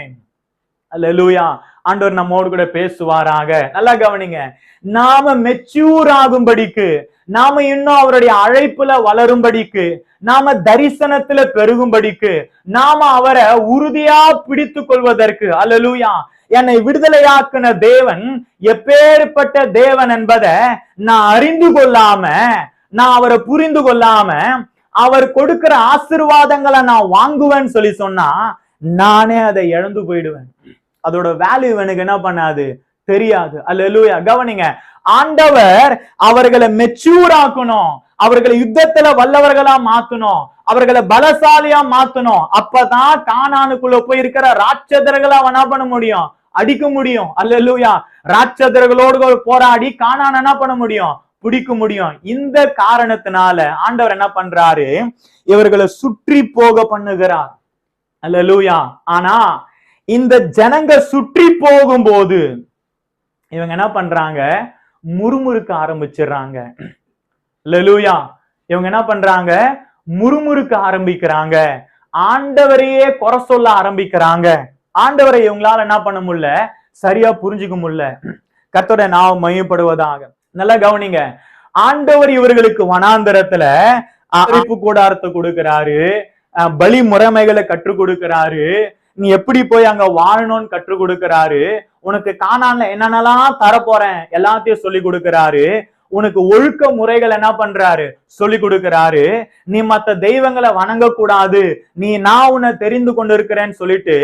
அல்லேலூயா, ஆண்டவர் நம்மோடு கூட பேசுவாராக. நல்லா கவனிங்க, நாம மெச்சூர் ஆகும்படிக்கு, நாம இன்னும் அவருடைய அழைப்புல வளரும்படிக்கு, நாம தரிசனத்துல பெருகும்படிக்கு, நாம அவரை உறுதியா பிடித்து கொள்வதற்கு, அல்லேலூயா, என்னை விடுதலையாக்குன தேவன் எப்பேற்பட்ட தேவன் என்பதை நான் அறிந்து கொள்ளாம, நான் அவரை புரிந்து கொள்ளாம அவர் கொடுக்கிற ஆசீர்வாதங்களை நான் வாங்குவேன்னு சொன்னா நானே அதை இழந்து போயிடுவேன். அதோட வேல்யூ எனக்கு என்ன பண்ணாது, தெரியாது. அல்லேலூயா, கவனிங்க, ஆண்டவர் அவர்களை மெச்சூர் ஆக்கணும், அவர்களை யுத்தத்துல வல்லவர்களா மாத்தணும், அவர்களை பலசாலியா மாத்தணும். அப்பதான் கானானுக்குள்ள போய் இருக்கிற ராட்சதர்களை என்ன பண்ண முடியும், அடிக்க முடியும். அல்லேலூயா, ராட்சதர்களோடு போராடி கானான் என்ன பண்ண முடியும், பிடிக்க முடியும். இந்த காரணத்தினால ஆண்டவர் என்ன பண்றாரு, இவர்களை சுற்றி போக பண்ணுகிறார். அல்லேலூயா, ஆனா இந்த ஜனங்க சுற்றி போகும்போது இவங்க என்ன பண்றாங்க, முறுமுறுக்க ஆரம்பிச்சிடுறாங்க. அல்லேலூயா, இவங்க என்ன பண்றாங்க, முறுமுறுக்க ஆரம்பிக்கிறாங்க, ஆண்டவரையே குறை சொல்ல ஆரம்பிக்கிறாங்க. ஆண்டவரை இவங்களால என்ன பண்ண முடியல, சரியா புரிஞ்சுக்க முடியல. கர்த்தருடைய நாமம் மையப்படுவதாக. நல்லா கவனிங்க, ஆண்டவர் இவர்களுக்கு வனாந்தரத்துல அறிவிப்பு கூடாரத்தை கொடுக்கிறாரு, பலி முறைமைகளை கற்றுக் கொடுக்கிறாரு, நீ எப்படி போய் அங்க வாழணும்னு கற்றுக் கொடுக்கிறாரு, உனக்கு கானான்ல என்னென்னலாம் தரப்போறேன் எல்லாத்தையும் சொல்லி கொடுக்கிறாரு, உனக்கு ஒழுக்க முறைகள் என்ன பண்றாரு, சொல்லி கொடுக்கிறாரு, நீ மத்த தெய்வங்களை வணங்க கூடாது, நான் உன்னை தெரிந்து கொண்டு இருக்கிறேன்னு சொல்லிட்டு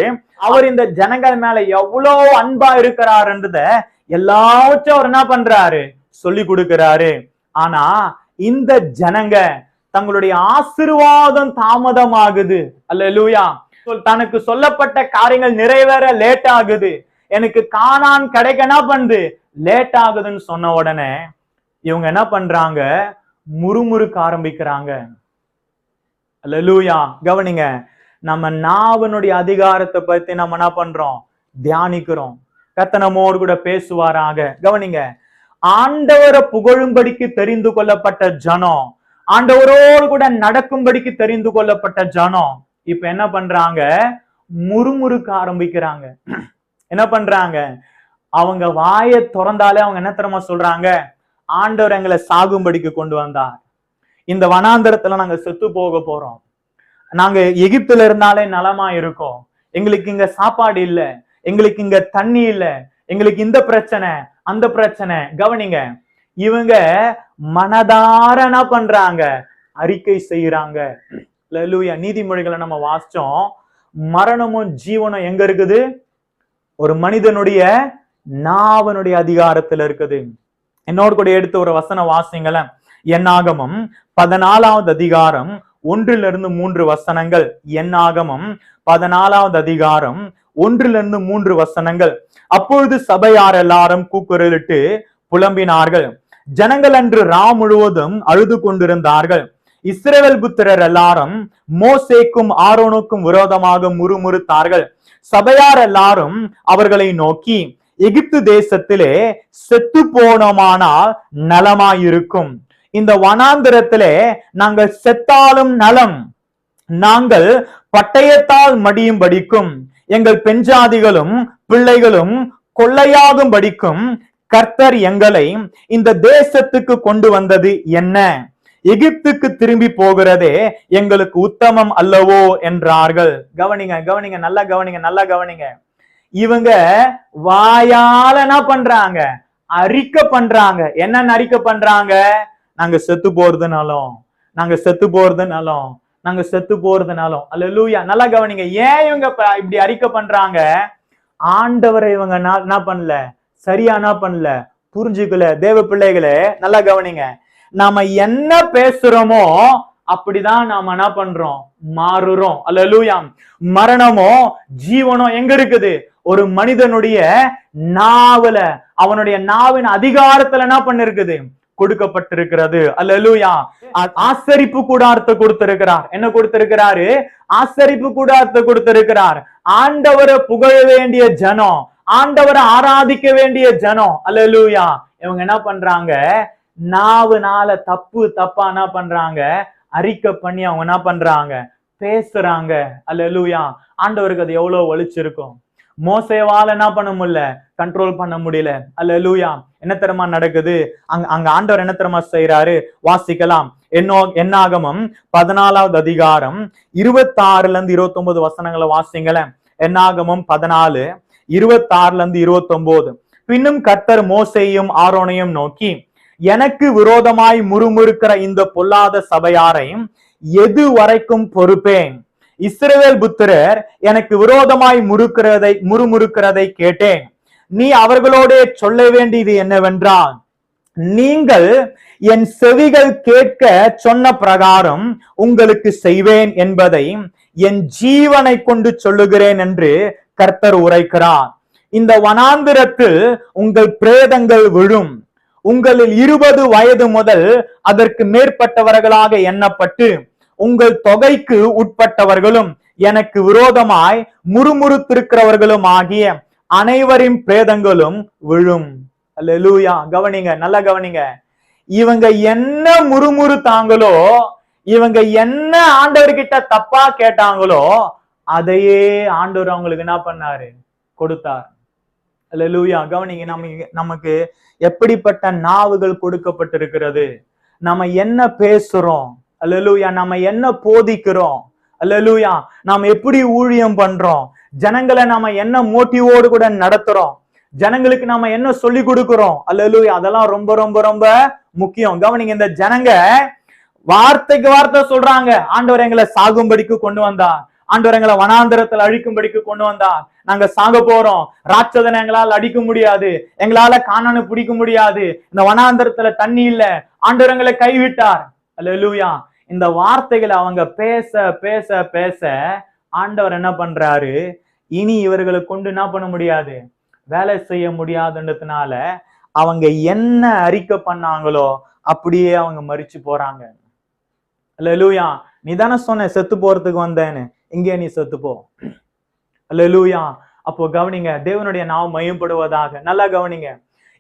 அவர் இந்த ஜனங்கள் மேல எவ்வளவு அன்பா இருக்கிறாருன்றத எல்லாவற்றும் அவர் என்ன பண்றாரு, சொல்லி கொடுக்கிறாரு. ஆனா இந்த ஜனங்க தங்களுடைய ஆசீர்வாதம் தாமதமாகுது. அல்லேலூயா, தனக்கு சொல்லப்பட்ட காரியங்கள் நிறைவேற லேட் ஆகுது, எனக்கு கானான் கிடைக்க என்ன பண்ணுது, லேட் ஆகுதுன்னு சொன்ன உடனே இவங்க என்ன பண்றாங்க, முறுமுறுக்க ஆரம்பிக்கிறாங்க. அல்லேலூயா, கவனிங்க, நம்ம நாவனுடைய அதிகாரத்தை பத்தி நம்ம என்ன பண்றோம், தியானிக்கிறோம். கர்த்தர் நம்மோடு கூட பேசுவாராக. கவனிங்க, ஆண்டவரை புகழும்படிக்கு தெரிந்து கொள்ளப்பட்ட ஜனம், ஆண்டவரோடு கூட நடக்கும்படிக்கு தெரிந்து கொள்ளப்பட்ட ஜனம் இப்ப என்ன பண்றாங்க, முறுமுறுக்க ஆரம்பிக்கிறாங்க. என்ன பண்றாங்க, அவங்க வாயை திறந்தாலே அவங்க என்ன தெரியுமா சொல்றாங்க, ஆண்டவர் எங்களை சாகும்படிக்கு கொண்டு வந்தார், இந்த வனாந்தரத்துல நாங்க செத்து போக போறோம், நாங்க எகிப்துல இருந்தாலே நலமா இருக்கோம், எங்களுக்கு இங்க சாப்பாடு இல்ல, எங்களுக்கு இங்க தண்ணி இல்ல, எங்களுக்கு இந்த பிரச்சனை அந்த பிரச்சனை. கவனிங்க, இவங்க மனதார என்ன பண்றாங்க, அறிக்கை செய்யறாங்க. அல்லேலூயா, நீதிமொழிகளை நம்ம வாசிச்சோம், மரணமும் ஜீவனும் எங்க இருக்குது, ஒரு மனிதனுடைய நாவனுடைய அதிகாரத்துல இருக்குது. என்னோடு கூட எடுத்து ஒரு வசனம் வாசிங்களேன். என்னாகமம் 14வது அதிகாரம் 1-3 வசனங்கள். என்னாகமம் 14வது அதிகாரம் 1-3 வசனங்கள். அப்பொழுது சபையார் எல்லாரும் கூக்குரலிட்டு புலம்பினார்கள், ஜனங்கள் அன்று முழுவதும் அழுது கொண்டிருந்தார்கள். இஸ்ரவேல் புத்திரர் எல்லாரும் மோசேக்கும் ஆரோனுக்கும் விரோதமாக முறுமுறுத்தார்கள். சபையார் எல்லாரும் அவர்களை நோக்கி, எகிப்து தேசத்திலே செத்து போனோமானால் நலமாயிருக்கும். இந்த வனாந்திரத்திலே நாங்கள் செத்தாலும் நலம், நாங்கள் பட்டயத்தால் மடியும் படிக்கும், எங்கள் பெண்ஜாதிகளும் பிள்ளைகளும் கொள்ளையாகும் படிக்கும் கர்த்தர் எங்களை இந்த தேசத்துக்கு கொண்டு வந்தது என்ன? எகிப்துக்கு திரும்பி போகிறதே எங்களுக்கு உத்தமம் அல்லவோ என்றார்கள். கவனிங்க கவனிங்க, நல்லா கவனிங்க, நல்லா கவனிங்க. இவங்க வாயால என்ன பண்றாங்க? அறிக்கை பண்றாங்க. என்னன்னு அறிக்கை பண்றாங்க? நாங்க செத்து போறதுனாலும், நாங்க செத்து போறதுனாலும், நாங்க செத்து போறதுனாலும். அல்லேலூயா. நல்லா கவனிங்க. ஏன் இவங்க இப்படி அறிக்கை பண்றாங்க? ஆண்டவரை இவங்க என்ன பண்ணல, சரியா என்ன பண்ணல, புரிஞ்சுக்கல. தேவ பிள்ளைகளே நல்லா கவனிங்க. நாம என்ன பேசுறோமோ அப்படிதான் நாம என்ன பண்றோம்? மாறுறோம். அல்லேலூயா. மரணமோ ஜீவனோ எங்க இருக்குது? ஒரு மனிதனுடைய நாவல, அவனுடைய நாவின் அதிகாரத்துல என்ன பண்ணிருக்குது? கொடுக்கப்பட்டிருக்கிறது. அல்லேலூயா. ஆசரிப்பு கூடாரத்தை கொடுத்திருக்கிறார். என்ன கொடுத்திருக்கிறாரு? ஆசரிப்பு கூடாரத்தை கொடுத்திருக்கிறார். ஆண்டவரை புகழ வேண்டிய ஜனம், ஆண்டவரை ஆராதிக்க வேண்டிய ஜனம். அல்லேலூயா. இவங்க என்ன பண்றாங்க? நாவுனால தப்பு தப்பா என்ன பண்றாங்க? அறிக்கை பண்ணி அவங்க என்ன பண்றாங்க? பேசுறாங்க. அல்லேலூயா. ஆண்டவருக்கு அது எவ்வளவு வலிச்சிருக்கும். மோசேவால என்ன பண்ண முடியல? கண்ட்ரோல் பண்ண முடியல. அல்லேலூயா. என்ன தெரியுமா நடக்குது? அங்க ஆண்டவர் என்ன தெரியுமா செய்யறாரு? வாசிக்கலாம். என்னாகமம் 14வது அதிகாரம் 26ல இருந்து 29 வசனங்களை வாசிங்களேன். என்னாகமம் 14 26ல இருந்து 29. பின்னும் கர்த்தர் மோசேயும் ஆரோனையும் நோக்கி, எனக்கு விரோதமாய் முறுமுறுக்கிற இந்த பொல்லாத சபையாரையும் எது வரைக்கும் பொறுப்பேன்? இஸ்ரவேல் புத்திரர் எனக்கு விரோதமாய் முறுமுறுக்கிறதை கேட்டேன். நீ அவர்களோட சொல்ல வேண்டியது என்னவென்றால், நீங்கள் என் செவிகள் கேட்க சொன்ன பிரகாரம் உங்களுக்கு செய்வேன் என்பதை என் ஜீவனை கொண்டு சொல்லுகிறேன் என்று கர்த்தர் உரைக்கிறார். இந்த வனாந்திரத்தில் உங்கள் பிரேதங்கள் விழும். உங்களில் 20 வயது முதல் அதற்கு மேற்பட்டவர்களாக எண்ணப்பட்டு உங்கள் தொகைக்கு உட்பட்டவர்களும் எனக்கு விரோதமாய் முறுமுறுத்திருக்கிறவர்களும் ஆகிய அனைவரின் பிரேதங்களும் விழும். அல்லேலூயா. கவனிங்க, நல்லா கவனிங்க. இவங்க என்ன முறுமுறுத்தாங்களோ, இவங்க என்ன ஆண்டவர்கிட்ட தப்பா கேட்டாங்களோ, அதையே ஆண்டவர் அவங்களுக்கு என்ன பண்ணாரு? கொடுத்தார். அல்லேலூயா. கவனிங்க. நமக்கு எப்படிப்பட்ட நாவுகள் கொடுக்கப்பட்டிருக்கிறது? நம்ம என்ன பேசுறோம்? அல்லேலூயா. நம்ம என்ன போதிக்கிறோம்? அல்லேலூயா. நாம எப்படி ஊழியம் பண்றோம்? ஜனங்களை நாம என்ன மோட்டிவோடு கூட நடத்துறோம்? ஜனங்களுக்கு நாம என்ன சொல்லி கொடுக்கிறோம்? அல்லேலூயா. அதெல்லாம் ரொம்ப ரொம்ப ரொம்ப முக்கியம். கவனிங்க. இந்த ஜனங்க வார்த்தைக்கு வார்த்தை சொல்றாங்க. ஆண்டவர் எங்களை சாகும்படிக்கு கொண்டு வந்தார், ஆண்டவர் எங்களை வனாந்திரத்தில் அழிக்கும்படிக்கு கொண்டு வந்தார், நாங்க சாக போறோம், ராட்சதனை எங்களால் அடிக்க முடியாது, எங்களால கானானை பிடிக்க முடியாது, இந்த வனாந்திரத்துல தண்ணி இல்ல, ஆண்டவர் எங்களை கைவிட்டார். அல்லேலூயா. இந்த வார்த்தைகளை அவங்க பேச பேச பேச ஆண்டவர் என்ன பண்றாரு? இனி இவர்களை கொண்டு என்ன பண்ண முடியாது? வேலை செய்ய முடியாதுன்றதுனால அவங்க என்ன அறிக்கை பண்ணாங்களோ அப்படியே அவங்க மரிச்சு போறாங்க. அல்லேலூயா. நீ தானே சொன்ன செத்து போறதுக்கு வந்தேன்னு, இங்கே நீ செத்து போ. அல்லேலூயா. அப்போ கவனிங்க, தேவனுடைய நாமம் மையப்படுவதாக. நல்லா கவனிங்க.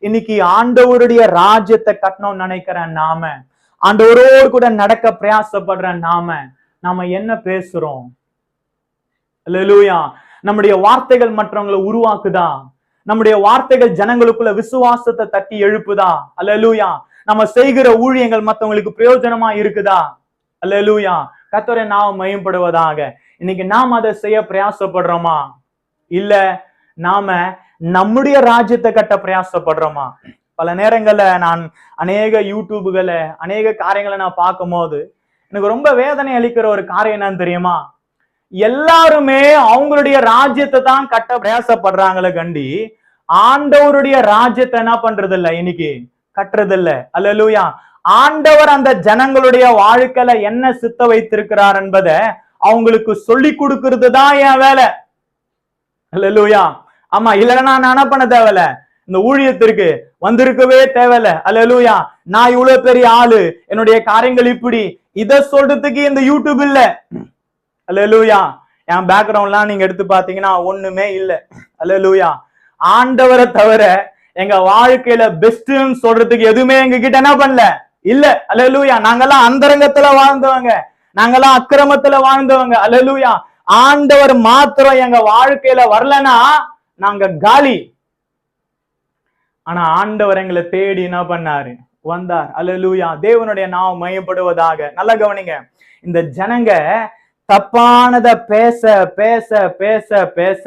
இன்னைக்கு ஆண்டவருடைய ராஜ்யத்தை கட்டணும்னு நினைக்கிற நாம, ஆண்டவரோடு கூட நடக்க பிரயாசப்படுற நாம என்ன பேசுறோம்? அல்லேலூயா. நம்முடைய வார்த்தைகள் மற்றவங்களை உருவாக்குதா? நம்முடைய வார்த்தைகள் ஜனங்களுக்குள்ள விசுவாசத்தை தட்டி எழுப்புதா? அல்லேலூயா. நம்ம செய்கிற ஊழியங்கள் மற்றவங்களுக்கு பிரயோஜனமா இருக்குதா? அல்லேலூயா. கர்த்தருடைய நாமம் மையப்படுவதாக. இன்னைக்கு நாம் அதை செய்ய பிரயாசப்படுறோமா? இல்ல நாம நம்முடைய ராஜ்யத்தை கட்ட பிரயாசப்படுறோமா? பல நேரங்கள்ல நான் அநேக யூடியூபுகளை, அநேக காரியங்களை நான் பார்க்கும் போது எனக்கு ரொம்ப வேதனை அளிக்கிற ஒரு காரியம் என்னன்னு தெரியுமா? எல்லாருமே அவங்களுடைய ராஜ்யத்தை தான் கட்ட பிரயாசப்படுறாங்களே கண்டி ஆண்டவருடைய ராஜ்யத்தை என்ன பண்றது இல்ல, இன்னைக்கு கட்டுறது இல்ல. அல்லேலூயா. ஆண்டவர் அந்த ஜனங்களுடைய வாழ்க்கையில என்ன சித்த வைத்திருக்கிறார் என்பதை அவங்களுக்கு சொல்லி கொடுக்கிறது தான் என் வேலை. அல்லேலூயா. ஆமா, இல்லைன்னா நான் என்ன பண்ண தேவையில்ல, இந்த ஊழியத்திற்கு வந்திருக்கவே தேவையில்ல. அல்லேலூயா. நான் இவ்வளவு பெரிய ஆளு, என்னுடைய காரியங்கள் இப்படி, இதை சொல்றதுக்கு இந்த யூடியூப் இல்ல. அல்லேலூயா. என் பேக்ரவுண்ட்லாம் நீங்க எடுத்து பாத்தீங்கன்னா ஒண்ணுமே இல்லை. அல்லேலூயா. ஆண்டவரை தவிர எங்க வாழ்க்கையில பெஸ்ட்னு சொல்றதுக்கு எதுவுமே எங்க கிட்ட என்ன பண்ணல இல்ல. அல்லேலூயா. நாங்கெல்லாம் அந்தரங்கத்துல வாழ்ந்தவங்க, நாங்கெல்லாம் அக்கிரமத்துல வாழ்ந்தவங்க. அல்லேலூயா. ஆண்டவர் மாத்திரம் எங்க வாழ்க்கையில வரலன்னா நாங்க காலி. ஆனா ஆண்டவர் எங்களை தேடி என்ன பண்ணாரு? வந்தார். அல்லேலூயா. தேவனுடைய நாமம் மையப்படுவதாக. நல்லா கவனிங்க. இந்த ஜனங்க தப்பானத பேச பேச பேச பேச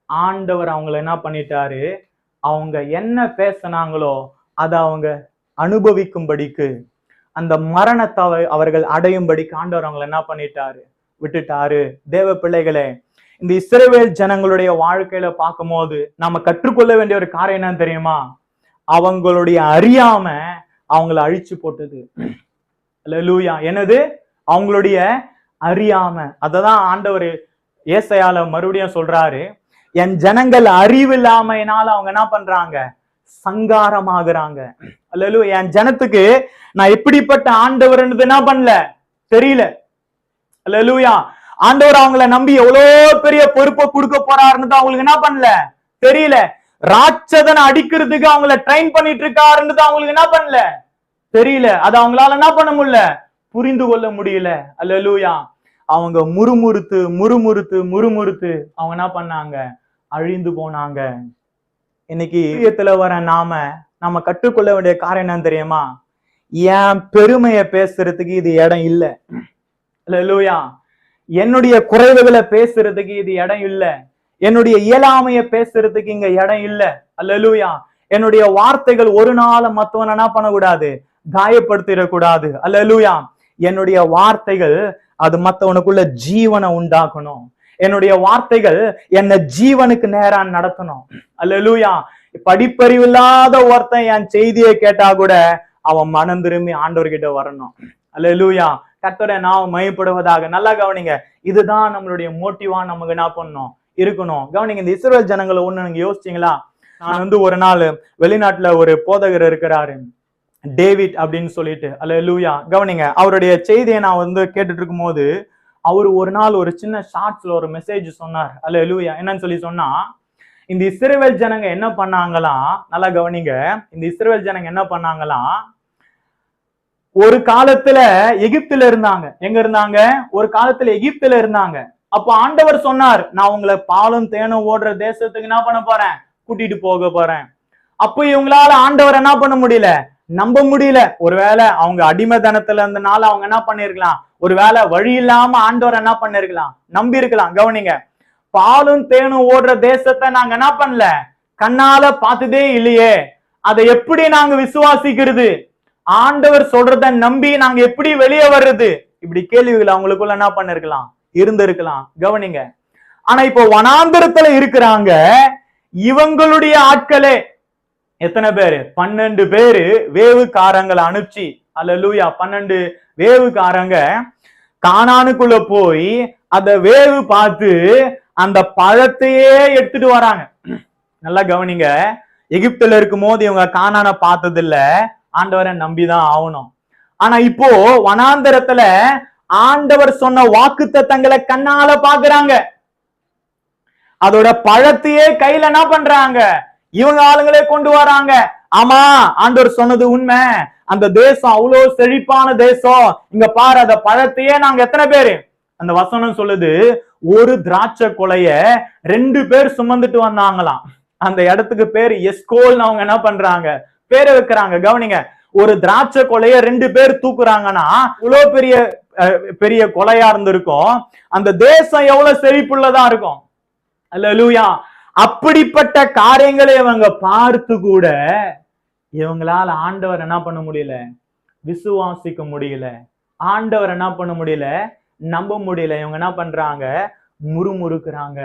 ஆண்டவர் அவங்களை என்ன பண்ணிட்டாரு? அவங்க என்ன பேசினாங்களோ அதை அவங்க அனுபவிக்கும்படிக்கு, அந்த மரணத்தை அவர்கள் அடையும்படிக்கு ஆண்டவர் அவங்களை என்ன பண்ணிட்டாரு? விட்டுட்டாரு. தேவ பிள்ளைகளே, இந்த இஸ்ரவேல் ஜனங்களுடைய வாழ்க்கையில பார்க்கும் போது நாம கற்றுக்கொள்ள வேண்டிய ஒரு காரியம் என்ன தெரியுமா? அவங்களுடைய அறியாம அவங்களை அழிச்சு போட்டது. அல்லேலூயா. என்னது? அவங்களுடைய அறியாம. அததான் ஆண்டவர் ஏசாயால மறுபடியும் சொல்றாரு, என் ஜனங்கள் அறிவில்லாமையினால அவங்க என்ன பண்றாங்க? சங்காரமாகறாங்க. அல்லேலூயா. என் ஜனத்துக்கு நான் எப்படிப்பட்ட ஆண்டவர்ன்றது என்ன பண்ணல, தெரியல. அல்லேலூயா. ஆண்டவர் அவங்களை நம்பி எவ்வளவு பெரிய பொறுப்பை கொடுக்க போறாருன்னு அவங்களுக்கு என்ன பண்ணல, தெரியல. ராட்சதனை அடிக்கிறதுக்கு அவங்களை ட்ரெயின் பண்ணிட்டு இருக்காருன்னு அவங்களுக்கு என்ன பண்ணல, தெரியல. அது அவங்களால என்ன பண்ண முடியல, புரிந்து கொள்ள முடியல. அல்லேலூயா. அவங்க முறுமுறுத்து முறுமுறுத்து முறுமுறுத்து அவங்க என்ன பண்ணாங்க? அழிந்து போனாங்க. இன்னைக்கு வர நாம கற்றுக்கொள்ள வேண்டிய காரியம் என்ன தெரியுமா? என் பெருமையை பேசுறதுக்கு இது இடம் இல்லை. அல்லேலூயா. என்னுடைய குறைவுகளை பேசுறதுக்கு இது இடம் இல்லை. என்னுடைய இயலாமைய பேசுறதுக்கு இங்க இடம் இல்லை. அல்லேலூயா. என்னுடைய வார்த்தைகள் ஒரு நாள் மத்தவன் என்ன பண்ணக்கூடாது? காயப்படுத்திடக்கூடாது. அல்லேலூயா. என்னுடைய வார்த்தைகள் அது மத்தவனுக்குள்ள ஜீவனை உண்டாக்கணும். என்னுடைய வார்த்தைகள் என்ன ஜீவனுக்கு நேரா நடத்தணும். அல்லேலூயா. படிப்பறிவில்லாத ஒருத்தன் என் செய்தியை கேட்டா கூட அவன் மனம் திரும்பி ஆண்டவர்கிட்ட வரணும். அல்லேலூயா. கர்த்தரை நாம் மையப்படுவதாக. நல்லா கவனிங்க. இதுதான் நம்மளுடைய மோட்டிவா நமக்கு என்ன பண்ணணும், இருக்கணும். கவனிங்க. இந்த இஸ்ரவேல் ஜனங்களை ஒண்ணு நீங்க யோசிச்சீங்களா? நான் ஒரு நாள் வெளிநாட்டுல ஒரு போதகர் இருக்கிறாரு, டேவிட் அப்படின்னு சொல்லிட்டு. அல்லேலூயா. கவனிங்க. அவருடைய செய்தியை நான் கேட்டுட்டு இருக்கும் போது அவர் ஒரு நாள் ஒரு சின்ன ஷார்ட்ஸ்ல ஒரு மெசேஜ் சொன்னார். அல்லேலூயா. என்னன்னு சொல்லி சொன்னா, இந்த இஸ்ரவேல் ஜனங்க என்ன பண்ணாங்களாம்? நல்லா கவனிங்க. இந்த இஸ்ரவேல் ஜனங்க என்ன பண்ணாங்களாம்? ஒரு காலத்துல எகிப்துல இருந்தாங்க. எங்க இருந்தாங்க? ஒரு காலத்துல எகிப்துல இருந்தாங்க. அப்போ ஆண்டவர் சொன்னார், நான் உங்களை பாலும் தேனும் ஓடுற தேசத்துக்கு என்ன பண்ண போறேன்? கூட்டிட்டு போக போறேன். அப்போ இவங்களால ஆண்டவர் என்ன பண்ண முடியல, நம்ப முடியல. ஒருவேளை அவங்க அடிமைத்தனத்துல இருந்தனால அவங்க என்ன பண்ணிருக்கலாம், ஒருவேளை வழி இல்லாம ஆண்டவர் என்ன பண்ணிருக்கலாம், நம்பி இருக்கலாம். கவனிங்க. பாலும் தேனும் ஓடுற தேசத்தை நாங்க என்ன பண்ணல, கண்ணால பார்த்ததே இல்லையே, அதை எப்படி நாங்க விசுவாசிக்கிறது? ஆண்டவர் சொல்றத நம்பி நாங்க எப்படி வெளியே வர்றது? இப்படி கேள்விகள் அவங்களுக்குள்ள என்ன பண்ணிருக்கலாம், இருந்திருக்கலாம். கவனிங்க. ஆனா இப்போ வனாந்தரத்துல இருக்கிறாங்க இவங்களுடைய ஆட்களே. எத்தனை பேரு? 12 பேரு வேவுக்காரங்களை அனுப்பிச்சு. அல்லேலூயா. 12 வேவுக்காரங்க கானானுக்குள்ள போய் அந்த வேவு பார்த்து அந்த பழத்தையே எடுத்துட்டு வராங்க. நல்லா கவனிங்க. எகிப்துல இருக்கும் போது இவங்க கானான பார்த்தது இல்ல, ஆண்டவரை நம்பிதான் ஆகணும். ஆனா இப்போ வனாந்தரத்துல ஆண்டவர் சொன்ன வாக்குத்தத்தங்களை கண்ணால பாக்குறாங்க. அதோட பழத்தையே கையில என்ன பண்றாங்க? இவங்க ஆளுங்களே கொண்டு வராங்க. ஆமா, ஆண்டவர் சொன்னது உண்மை, அந்த தேசம் அவ்வளவு செழிப்பான தேசம். இங்க பாரு, அந்த பழத்தையே நாங்க எத்தனை பேரு, அந்த வசனம் சொல்லுது, ஒரு திராட்சை கொலைய 2 பேர் சுமந்துட்டு வந்தாங்களாம். அந்த இடத்துக்கு பேரு எஸ்கோல் அவங்க என்ன பண்றாங்க, பேரை வைக்கிறாங்க. கவனிங்க. ஒரு திராட்சை கொலைய 2 பேர் தூக்குறாங்கன்னா இவ்வளவு பெரிய பெரிய கொலையா இருந்திருக்கும். அந்த தேசம் எவ்வளவு செழிப்புள்ளதா இருக்கும். அல்லேலூயா. அப்படிப்பட்ட காரியங்களை இவங்க பார்த்து கூட இவங்களால ஆண்டவர் என்ன பண்ண முடியல, விசுவாசிக்க முடியல. ஆண்டவர் என்ன பண்ண முடியல, நம்ப முடியல. இவங்க என்ன பண்றாங்க, முறுமுறுக்கிறாங்க.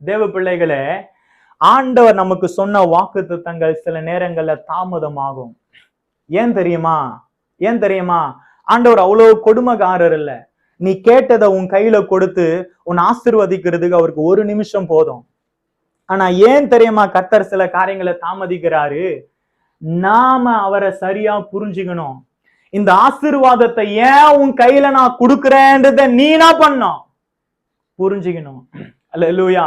தேவ பிள்ளைகளே, ஆண்டவர் நமக்கு சொன்ன வாக்குத்தத்தங்கள் சில நேரங்கள்ல தாமதமாகும். ஏன் தெரியுமா? ஏன் தெரியுமா? ஆண்டவர் அவ்வளவு கொடுமைக்காரர் இல்ல. நீ கேட்டதை உன் கையில கொடுத்து உன் ஆசீர்வதிக்கிறதுக்கு அவருக்கு 1 நிமிஷம் போதும். ஆனா ஏன் தெரியுமா கர்த்தர் சில காரியங்களை தாமதிக்கிறாரு? நாம அவரை சரியா புரிஞ்சுக்கணும். இந்த ஆசீர்வாதத்தை ஏன் உன் கையில நான் கொடுக்கிறேன்றத நீ என்ன பண்ணணும், புரிஞ்சுக்கணும். அல்லேலூயா.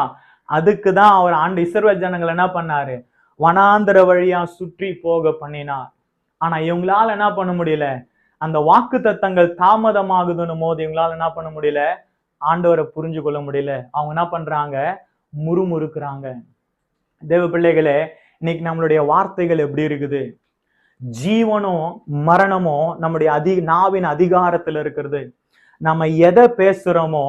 அதுக்குதான் அவர் இஸ்ரவேல் ஜனங்கள் என்ன பண்ணாரு, வனாந்தர வழியா சுற்றி போக பண்ணினார். ஆனா இவங்களால என்ன பண்ண முடியல, அந்த வாக்கு தத்தங்கள் தாமதமாகுதுன்னு போது இவங்களால என்ன பண்ண முடியல, ஆண்டவரை புரிஞ்சு கொள்ள முடியல. அவங்க என்ன பண்றாங்க, முறுமுறுக்கிறாங்க. தேவ பிள்ளைகளே, இன்னைக்கு நம்மளுடைய வார்த்தைகள் எப்படி இருக்குது? ஜீவனும் மரணமும் நம்முடைய நாவின் அதிகாரத்துல இருக்கிறது. நம்ம எதை பேசுறோமோ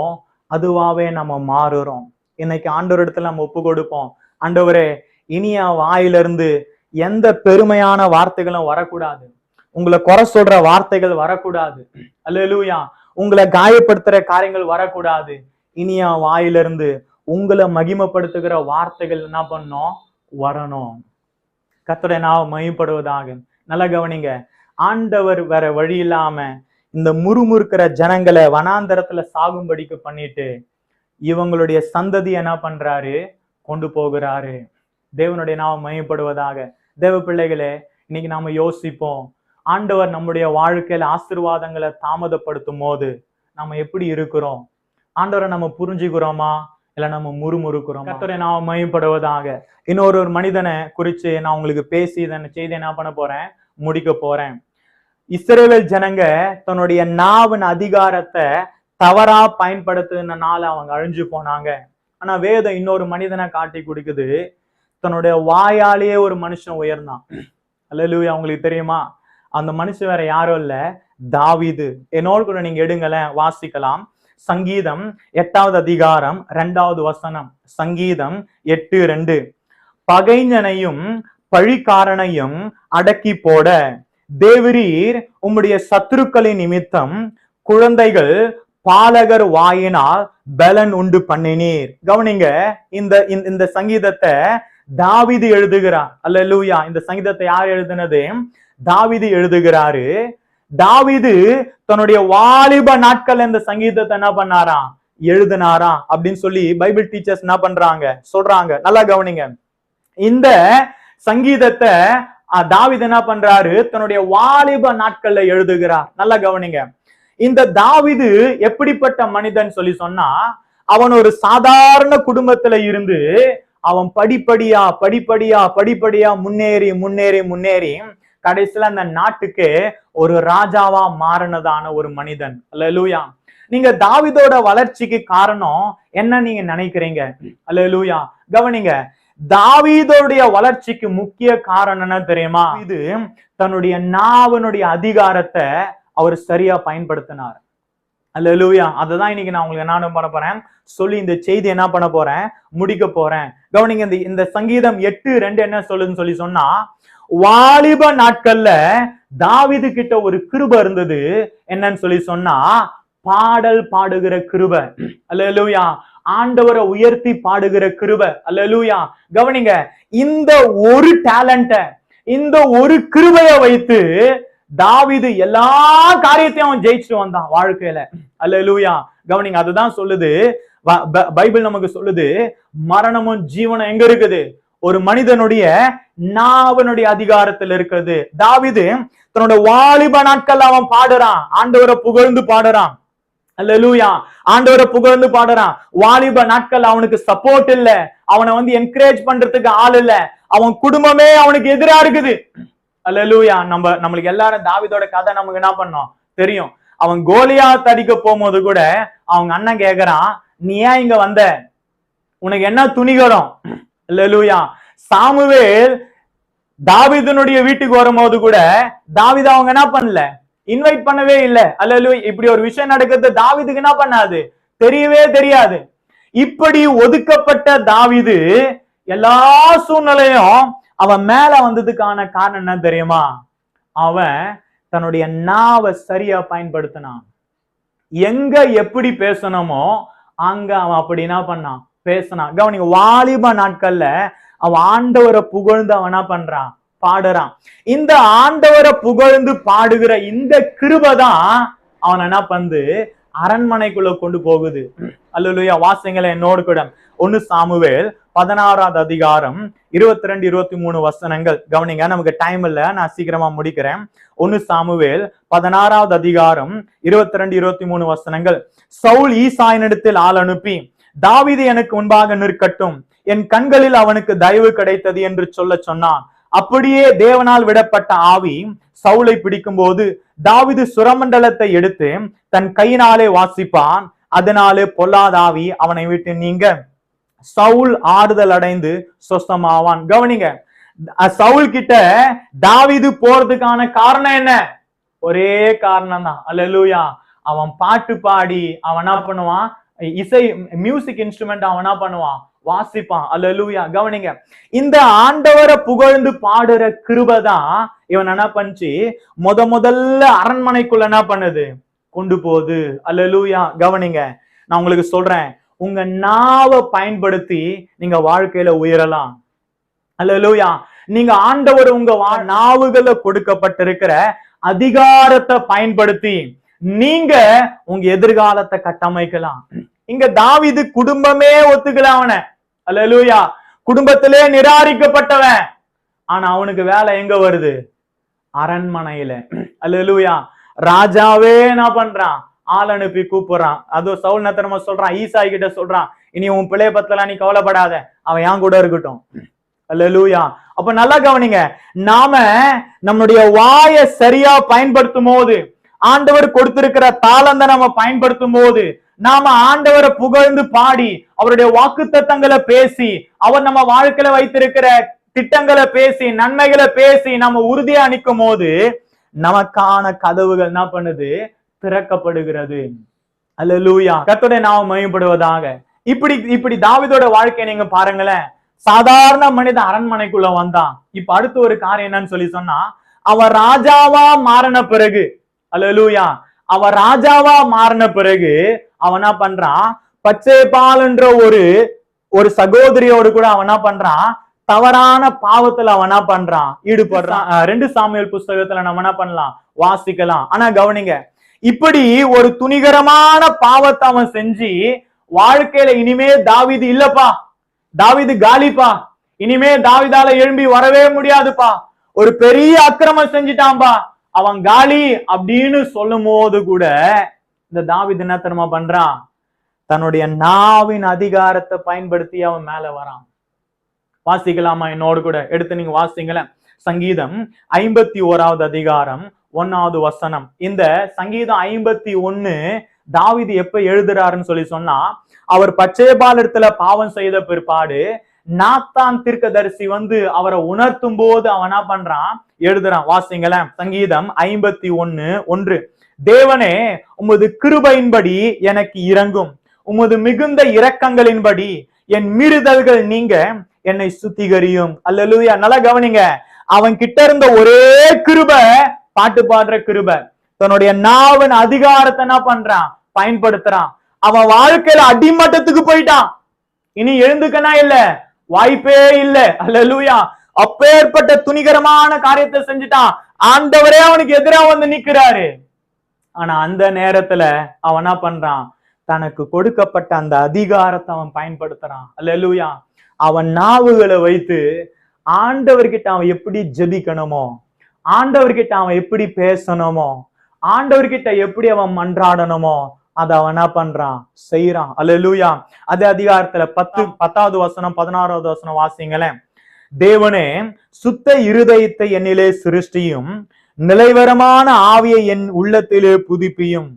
அதுவாவே நம்ம மாறுறோம். இன்னைக்கு ஆண்டவர் இடத்துல நம்ம ஒப்பு கொடுப்போம். ஆண்டவரே, இனிய வாயிலிருந்து எந்த பெருமையான வார்த்தைகளும் வரக்கூடாது, உங்களை குறை சொல்ற வார்த்தைகள் வரக்கூடாது, அல்லேலூயா, உங்களை காயப்படுத்துற காரியங்கள் வரக்கூடாது. இனிய வாயிலிருந்து உங்களை மகிமைப்படுத்துகிற வார்த்தைகள் என்ன பண்ணணும், வரணும். கர்த்தருடைய நாமம் மகிமைப்படுவதாக. நல்லா கவனிங்க, ஆண்டவர் வேற வழி இல்லாம இந்த முறுமுறுக்கிற ஜனங்களை வனாந்தரத்துல சாகும்படிக்கு பண்ணிட்டு இவங்களுடைய சந்ததி என்ன பண்றாரு, கொண்டு போகிறாரு. தேவனுடைய நாமம் மகிமைப்படுவதாக. தேவ பிள்ளைகளே, இன்னைக்கு நாம யோசிப்போம், ஆண்டவர் நம்முடைய வாழ்க்கையில ஆசீர்வாதங்களை தாமதப்படுத்தும் போது நம்ம எப்படி இருக்கிறோம்? ஆண்டவரை நம்ம புரிஞ்சுக்கிறோமா, இல்ல நம்ம முறுமுறுக்கிறோம்? கர்த்தருடைய நாமம் மகிமைப்படுவதாக. இன்னொரு மனிதனை குறிச்சு நான் உங்களுக்கு பேசி இதன் செய்தி என்ன பண்ண போறேன், முடிக்க போறேன். இஸ்ரவேல் ஜனங்க தன்னுடைய நாவின் அதிகாரத்தை தவறா பயன்படுத்துனால அவங்க அழிஞ்சு போனாங்க. ஆனா வேதம் இன்னொரு மனிதனை காட்டி கொடுக்குது, தன்னுடைய வாயாலேயே ஒரு மனுஷன் உயர்ந்தான். அல்லேலூயா. உங்களுக்கு தெரியுமா? அந்த மனுஷன் வேற யாரும் இல்ல, தாவீது. என்னோடு கூட நீங்க எடுங்களேன், வாசிக்கலாம். சங்கீதம் 8வது அதிகாரம் 2வது வசனம். சங்கீதம் 8:2. பகைஞனையும் பழிக்காரனையும் அடக்கி போட தேவரீர் உம்முடைய சத்துருக்களின் நிமித்தம் குழந்தைகள் பாலகர் வாயினால் பலன் உண்டு பண்ணினீர். கவனிங்க, இந்த சங்கீதத்தை தாவீது எழுதுகிறார். அல்லேலூயா. இந்த சங்கீதத்தை யார் எழுதுனது? தாவீது எழுதுகிறாரு. தாவீது தன்னுடைய வாலிப நாட்கள் இந்த சங்கீதத்தை என்ன பண்ணாராம், எழுதினாராம் அப்படின்னு சொல்லி பைபிள் டீச்சர்ஸ் என்ன பண்றாங்க, சொல்றாங்க. நல்லா கவனிங்க, இந்த சங்கீதத்தை தாவீது என்ன பண்றாரு, தன்னுடைய வாலிப நாட்கள்ல எழுதுகிறார். நல்லா கவனிங்க, இந்த தாவீது எப்படிப்பட்ட மனிதன் சொல்லி சொன்னா, அவன் ஒரு சாதாரண குடும்பத்துல இருந்து அவன் படிப்படியா படிப்படியா படிப்படியா முன்னேறி முன்னேறி முன்னேறி கடைசியில அந்த நாட்டுக்கு ஒரு ராஜாவா மாறினதான ஒரு மனிதன். அல்லேலூயா. நீங்க தாவீதோட வளர்ச்சிக்கு காரணம் என்ன நீங்க நினைக்கிறீங்க? அல்லேலூயா. கவனிங்க, தாவீதோடைய வளர்ச்சிக்கு முக்கிய காரணம் என்ன தெரியுமா? இது தன்னுடைய நாவனுடைய அதிகாரத்தை அவர் சரியா பயன்படுத்தினார். அல்லேலூயா. அததான் இன்னைக்கு நான் உங்களுக்கு என்ன பண்ண போறேன் சொல்லி இந்த செய்தி என்ன பண்ண போறேன், முடிக்க போறேன். கவனிங்க, இந்த சங்கீதம் 8:2 என்ன சொல்லுதுன்னு சொல்லி சொன்னா, வாலிப நாட்கள்ல தாவீது கிட்ட ஒரு கிருபை இருந்தது. என்னன்னு சொல்லி சொன்னா, பாடல் பாடுகிற கிருபை. அல்லேலூயா. ஆண்டவரை உயர்த்தி பாடுகிற கிருபை. அல்லேலூயா. கவனிங்க, இந்த ஒரு டேலண்ட, இந்த ஒரு கிருபைய வைத்து தாவீது எல்லா காரியத்தையும் அவன் ஜெயிச்சுட்டு வந்தான் வாழ்க்கையில. அல்லேலூயா. கவனிங்க, அதுதான் சொல்லுது பைபிள் நமக்கு சொல்லுது, மரணமும் ஜீவனும் எங்க இருக்குது? ஒரு மனிதனுடைய நாவனுடைய அதிகாரத்தில் இருக்குது. தாவீது தன்னோட வாலிப நாட்கள் அவன் பாடுறான், ஆண்டவரை புகழ்ந்து பாடுறான். அல்லேலூயா. ஆண்டவரை புகழ்ந்து பாடுறான். வாலிப நாட்கள் அவனுக்கு சப்போர்ட் இல்ல, அவனை என்கரேஜ் பண்றதுக்கு ஆள் இல்ல, அவன் குடும்பமே அவனுக்கு எதிரா இருக்குது. அல்லேலூயா. நம்மளுக்கு எல்லாரும் தாவீதோட கதை நமக்கு என்ன பண்ணோம் தெரியும். அவன் கோலியாத் அடிக்க போகும்போது கூட அவங்க அண்ணன் கேக்குறான், நீ ஏன் இங்க வந்த, உனக்கு என்ன துணிகரம்? அல்லேலூயா. சாமுவேல் தாவீதனுடைய வீட்டுக்கு வரும்போது கூட தாவீது அவங்க என்ன பண்ணல, இன்வைட் பண்ணவே இல்லை. அல்லேலூயா. இப்படி ஒரு விஷயம் நடக்கிறது தாவீதுக்கு என்ன பண்ணாது, தெரியவே தெரியாது. இப்படி ஒதுக்கப்பட்ட தாவீது எல்லா சூழ்நிலையும் அவன் மேல வந்ததுக்கான காரணம் என்ன தெரியுமா? அவன் தன்னுடைய நாவை சரியா பயன்படுத்தினான். எங்க எப்படி பேசணுமோ அங்க அவன் அப்படி என்ன பண்ணான், பேசினான். கவனிங்க, வாலிப நாட்கள்ல அவன் ஆண்டவரை புகழ்ந்து அவன் என்ன பண்றான், பாடுறான். இந்த ஆண்டவரை புகழ்ந்து பாடுகிற இந்த கிருபை தான் அவன் என்ன பண்ணு அரண்மனைக்குள்ள கொண்டு போகுது. அல்லேலூயா. வாசிங்கள என்னோடு கூட 1 சாமுவேல் 16வது அதிகாரம் 22, 23 வசனங்கள். கவனிங்க, நமக்கு டைம் இல்ல, நான் சீக்கிரமா முடிக்கிறேன். 1 சாமுவேல் 16வது அதிகாரம் 22, 23 வசனங்கள். சவுல் ஈசாயினிடத்தில் ஆள் அனுப்பி தாவீது எனக்கு முன்பாக நிற்கட்டும், என் கண்களில் அவனுக்கு தயவு கிடைத்தது என்று சொன்னான். அப்படியே தேவனால் விடப்பட்ட ஆவி சவுலை பிடிக்கும் போது தாவீது சுரமண்டலத்தை எடுத்து தன் கையினாலே வாசிப்பான். அதனாலே பொல்லாத ஆவி அவனை விட்டு நீங்க சவுல் ஆறுதல் அடைந்து சொஸ்தமாவான். கவனிங்க, சவுல் கிட்ட தாவீது போறதுக்கான காரணம் என்ன? ஒரே காரணம் தான். அல்லேலூயா. அவன் பாட்டு பாடி அவன் என்ன பண்ணுவான்? இசை மியூசிக் இன்ஸ்ட்ருமெண்ட் அவன் என்ன பண்ணுவான்? வாசிப்பான். அல்லேலூயா. கவனிங்க, இந்த ஆண்டவரை புகழ்ந்து பாடுற கிருபைதான் இவன் என்ன பண்ணுச்சு, முதல்ல அரண்மனைக்குள்ள என்ன பண்ணுது, கொண்டு போகுது. அல்லேலூயா. கவனிங்க, நான் உங்களுக்கு சொல்றேன், உங்க நாவை பயன்படுத்தி நீங்க வாழ்க்கையில உயரலாம். அல்லேலூயா. நீங்க ஆண்டவர் உங்க நாவுகளை கொடுக்கப்பட்டிருக்கிற அதிகாரத்தை பயன்படுத்தி நீங்க உங்க எதிர்காலத்தை கட்டமைக்கலாம். இங்க தாவீது குடும்பமே ஒத்துக்கல அவனை. அல்லேலூயா. குடும்பத்திலே நிராகரிக்கப்பட்டவன். ஆனா அவனுக்கு வேலை எங்க வருது? அரண்மனையில. அல்லேலூயா. ராஜாவே என்ன பண்றான்? ஆள் அனுப்பி கூப்பிடுறான். அதுவும் சவுல் நத்தனமா சொல்றான், ஈசாய் கிட்ட சொல்றான், இனி உன் பிள்ளைய பத்தலாம் நீ கவலைப்படாத, அவன் என் கூட இருக்கட்டும். அல்லேலூயா. அப்ப நல்லா கவனிங்க, நாம நம்முடைய வாயை சரியா பயன்படுத்தும் போது, ஆண்டவர் கொடுத்திருக்கிற தாளந்தை நம்ம பயன்படுத்தும் போது, நாம ஆண்டவரை புகழ்ந்து பாடி அவருடைய வாக்குத்தத்தங்களை பேசி, அவர் நம்ம வாழ்க்கையில வைத்திருக்கிற திட்டங்களை பேசி, நன்மைகளை பேசி நம்ம உறுதியா நிற்கும் போது நமக்கான கதவுகள் என்ன பண்ணுது? திறக்கப்படுகிறது. அல்லேலூயா. கர்த்தருடைய நாமம் மகிமைப்படுவதாக. இப்படி தாவீதோட வாழ்க்கையை நீங்க பாருங்களேன். சாதாரண மனிதன் அரண்மனைக்குள்ள வந்தான். இப்ப அடுத்து ஒரு காரியம் என்னன்னு சொல்லி சொன்னா, அவன் ராஜாவா மாறின பிறகு, அல்லேலூயா, அவன் ராஜாவா மாறின பிறகு அவன் என்ன பண்றான்? பச்சைபால் என்ற ஒரு சகோதரியோடு கூட அவன் என்ன பண்றான்? தவறான பாவத்துல அவன் என்ன பண்றான்? ஈடுபடுறான். 2 சாமுவேல் புஸ்தகத்துல நம்ம என்ன பண்ணலாம்? வாசிக்கலாம். ஆனா கவனிங்க, இப்படி ஒரு துணிகரமான பாவத்தை அவன் செஞ்சு வாழ்க்கையில இனிமே தாவீது இல்லப்பா, தாவீது காலிப்பா, இனிமே தாவீதால எழும்பி வரவே முடியாதுப்பா, ஒரு பெரிய அக்கிரமம் செஞ்சிட்டான்பா, அவன் காலி அப்படின்னு சொல்லும் போது கூட இந்த தாவீது என்ன தெரியுமா பண்றான்? தன்னுடைய நாவின் அதிகாரத்தை பயன்படுத்தி அவன் மேல வரான். வாசிக்கலாமா? என்னோடு கூட எடுத்து நீங்க வாசிங்களேன். சங்கீதம் 51வது அதிகாரம் 1வது வசனம். இந்த சங்கீதம் 51 தாவீது எப்ப எழுதுறாருன்னு சொல்லி சொன்னா, அவர் பச்சைபால் இடத்துல பாவம் செய்த பிற்பாடு நாத்தான் தீர்க்கதரிசி வந்து அவரை உணர்த்தும் போது அவன் என்ன பண்றான்? எழுதுறான். வாசிங்களேன். சங்கீதம் 51:1. தேவனே, உமது கிருபையின்படி எனக்கு இரங்கும், உமது மிகுந்த இரக்கங்களின்படி என் மீறுதல்கள் நீங்க என்னை சுத்திகரியும். அல்லேலூயா. நல்லா கவனிங்க, அவன் கிட்ட இருந்த ஒரே கிருபை பாட்டு பாடுற கிருபை. தன்னுடைய நாவின் அதிகாரத்தை என்ன பண்றான்? பயன்படுத்துறான். அவன் வாழ்க்கையில அடிமட்டத்துக்கு போயிட்டான். இனி எழுந்துக்கனா இல்ல, வாய்ப்பே இல்ல. அல்லேலூயா. அப்பேற்பட்ட துணிகரமான காரியத்தை செஞ்சுட்டான். ஆண்டவரே அவனுக்கு எதிராக வந்து நிக்கிறாரு. ஆனா அந்த நேரத்துல அவன் என்ன பண்றான்? தனக்கு கொடுக்கப்பட்ட அந்த அதிகாரத்தை அவன் பயன்படுத்துறான். அல்லேலூயா. அவன் நாவுகளை வைத்து ஆண்டவர்கிட்ட அவன் எப்படி ஜெபிக்கணுமோ, ஆண்டவர்கிட்ட அவன் எப்படி பேசணுமோ, ஆண்டவர்கிட்ட எப்படி அவன் மன்றாடணுமோ அதை அவன் என்ன பண்றான்? செய்யறான். அல்லேலூயா. அதே அதிகாரத்துல 10வது வசனம் 16வது வசனம் வாசிங்களேன். தேவனே, சுத்த இருதயத்தை என்னிலே சிருஷ்டியும், நிலைவரமான ஆவியை என் உள்ளத்திலே புதுப்பியும்,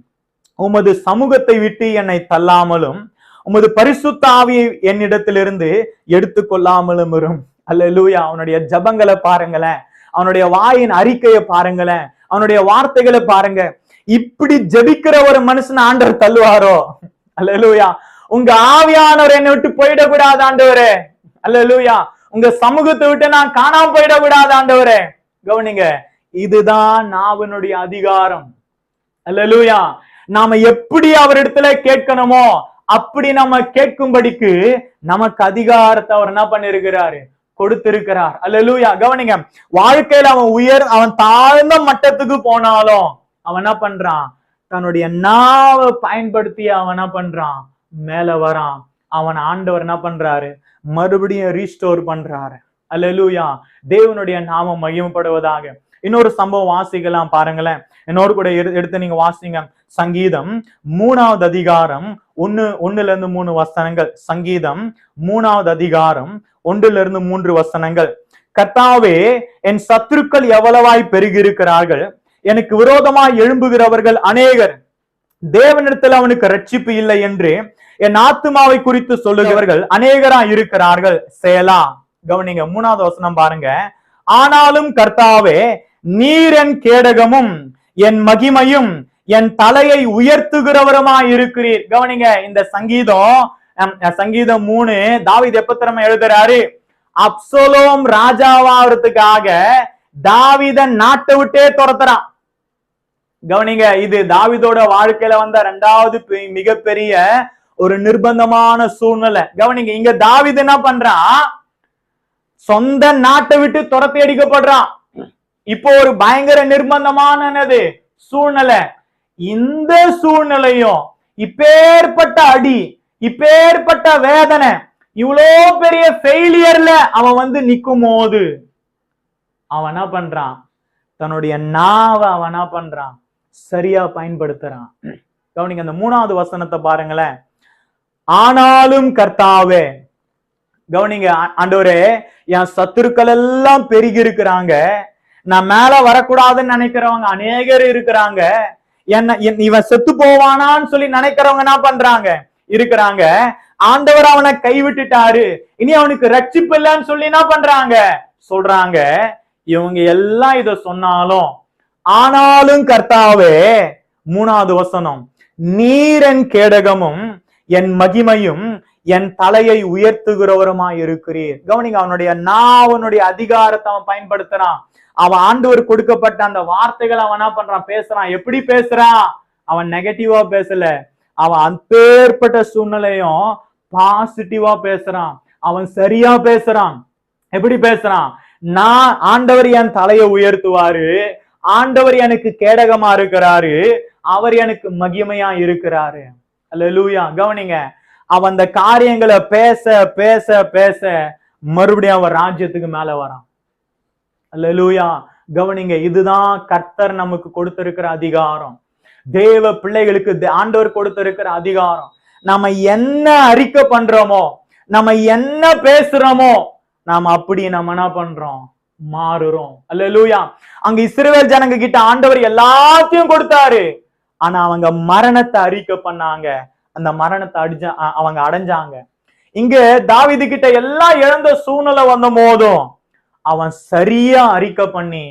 உமது சமூகத்தை விட்டு என்னை தள்ளாமலும் உமது பரிசுத்த ஆவியை என்னிடத்திலிருந்து எடுத்துக்கொள்ளாமலும் இரும். அல்லேலூயா. அவனுடைய ஜபங்களை பாருங்களேன், அவனுடைய வாயின் அறிக்கையை பாருங்களேன், அவனுடைய வார்த்தைகளை பாருங்க. இப்படி ஜெபிக்கிற ஒரு மனுஷன் ஆண்டவர் தள்ளுவாரோ? அல்லேலூயா. உங்க ஆவியானவர் என்னை விட்டு போயிடக்கூடாது ஆண்டவரே. அல்லேலூயா. உங்க சமூகத்தை விட்டு நான் காணாம போயிடக்கூடாது ஆண்டவரே. கவனிங்க, இதுதான் நாவினுடைய அதிகாரம். அல்லேலூயா. நாம எப்படி அவரிடத்துல கேட்கணுமோ அப்படி நம்ம கேட்கும்படிக்கு நமக்கு அதிகாரத்தை அவர் என்ன பண்ணிருக்கிறாரு? கொடுத்திருக்கிறார். அல்லேலூயா. கவனிங்க, வாழ்க்கையில அவன் தாழ்ந்த மட்டத்துக்கு போனாலும் அவன் என்ன பண்றான்? தன்னுடைய நாவை பயன்படுத்தி அவன் என்ன பண்றான்? மேல வரான். அவன் ஆண்டவர் என்ன பண்றாரு? மறுபடியும் ரீஸ்டோர் பண்றாரு. அல்லேலூயா. தேவனுடைய நாமம் மகிமைப்படுவதாக. இன்னொரு சம்பவம் வாசிக்கலாம் பாருங்களேன். என்னோடு கூட எடுத்து நீங்க வாசிங்க. சங்கீதம் 3வது அதிகாரம் ஒண்ணுல இருந்து 3 வசனங்கள். சங்கீதம் 3வது அதிகாரம் 1 - 3 வசனங்கள். கர்த்தாவே, என் சத்துருக்கள் எவ்வளவாய் பெருகி இருக்கிறார்கள், எனக்கு விரோதமாய் எழும்புகிறவர்கள் அநேகர். தேவனிடத்தில் அவனுக்கு ரட்சிப்பு இல்லை என்று என் ஆத்துமாவை குறித்து சொல்லுகிறவர்கள் அநேகரா இருக்கிறார்கள். சேலா. கவனிங்க, 3வது வசனம் பாருங்க. ஆனாலும் கர்த்தாவே, நீர் என் கேடகமும் என் மகிமையும் என் தலையை உயர்த்துகிறவருமாய் இருக்கிறீர். கவனிங்க, இந்த சங்கீதம் 3 தாவீது எப்ப திறமை எழுதுறாரு? அப்சலோம் ராஜாவாகிறதுக்காக தாவீத நாட்டை விட்டே துரத்துறான். கவனிங்க, இது தாவீதோட வாழ்க்கையில வந்த 2வது மிகப்பெரிய ஒரு நிர்பந்தமான சூழ்நிலை. கவனிங்க, இங்க தாவீது என்ன பண்றான்? சொந்த நாட்டை விட்டு துரத்தி அடிக்கப்படுறான். இப்போ ஒரு பயங்கர நிர்பந்தமான சூழ்நிலை. இந்த சூழ்நிலையும் இப்பேற்பட்ட அடி, இப்பேற்பட்ட வேதனை, இவ்வளோ பெரிய ஃபெயிலியர்ல அவன் நிக்கும் போது அவன் என்ன பண்றான்? தன்னுடைய நாவை அவன் என்ன பண்றான்? சரியா பயன்படுத்துறான். கவனிங்க, அந்த 3வது வசனத்தை பாருங்களேன். ஆனாலும் கர்த்தாவே, கவனிங்க, ஆண்டவரே, என் சத்துருக்கள் எல்லாம் பெருகி இருக்கிறாங்க, நான் மேல வரக்கூடாதுன்னு நினைக்கிறவங்க அநேகர் இருக்கிறாங்க, இவன் செத்து போவானான்னு சொல்லி நினைக்கிறவங்க என்ன பண்றாங்க? இருக்கிறாங்க. ஆண்டவர் அவனை கைவிட்டுட்டாரு, இனி அவனுக்கு ரட்சிப்பு இல்லைன்னு சொல்லி என்ன பண்றாங்க? சொல்றாங்க. இவங்க எல்லாம் இத சொன்னாலும், ஆனாலும் கர்த்தாவே, 3வது வசனம், நீர் என் கேடகமும் என் மகிமையும் என் தலையை உயர்த்துகிறவருமாய் இருக்கிறீர். கவனிங்க, அவனுடைய அதிகாரத்தை அவன் பயன்படுத்துறான். அவன் ஆண்டவர் கொடுக்கப்பட்ட அந்த வார்த்தைகள் அவன் என்ன பண்றான்? பேசுறான். எப்படி பேசுறான்? அவன் நெகட்டிவா பேசல, அவன் அப்பேற்பட்ட சூழ்நிலையும் பாசிட்டிவா பேசுறான். அவன் சரியா பேசுறான். எப்படி பேசுறான்? நான் ஆண்டவர் என் தலையை உயர்த்துவாரு, ஆண்டவர் எனக்கு கேடகமா இருக்கிறாரு, அவர் எனக்கு மகிமையா இருக்கிறாரு. அல்லேலூயா. கவனிங்க, அவன் அந்த காரியங்களை பேச பேச பேச மறுபடியும் அவன் ராஜ்யத்துக்கு மேல வரான். அல்லேலூயா. கவனிங்க, இதுதான் கர்த்தர் நமக்கு கொடுத்திருக்கிற அதிகாரம். தேவ பிள்ளைகளுக்கு ஆண்டவர் கொடுத்திருக்கிற அதிகாரம். நம்ம என்ன அறிக்கை பண்றோமோ, நம்ம என்ன பேசுறோமோ, நாம அப்படி நம்ம என்ன பண்றோம்? மாறுறோம். அல்லேலூயா. அங்க இஸ்ரவேல் ஜனங்க கிட்ட ஆண்டவர் எல்லாத்தையும் கொடுத்தாரு, ஆனா அவங்க மரணத்தை அறிக்கை பண்ணாங்க, அந்த மரணத்தை அவங்க அடைஞ்சாங்க. இங்க தாவீது கிட்ட எல்லாம் இழந்த சூழ்நிலை வந்த போதும் அவன் சரியா அறிக்கை பண்ணி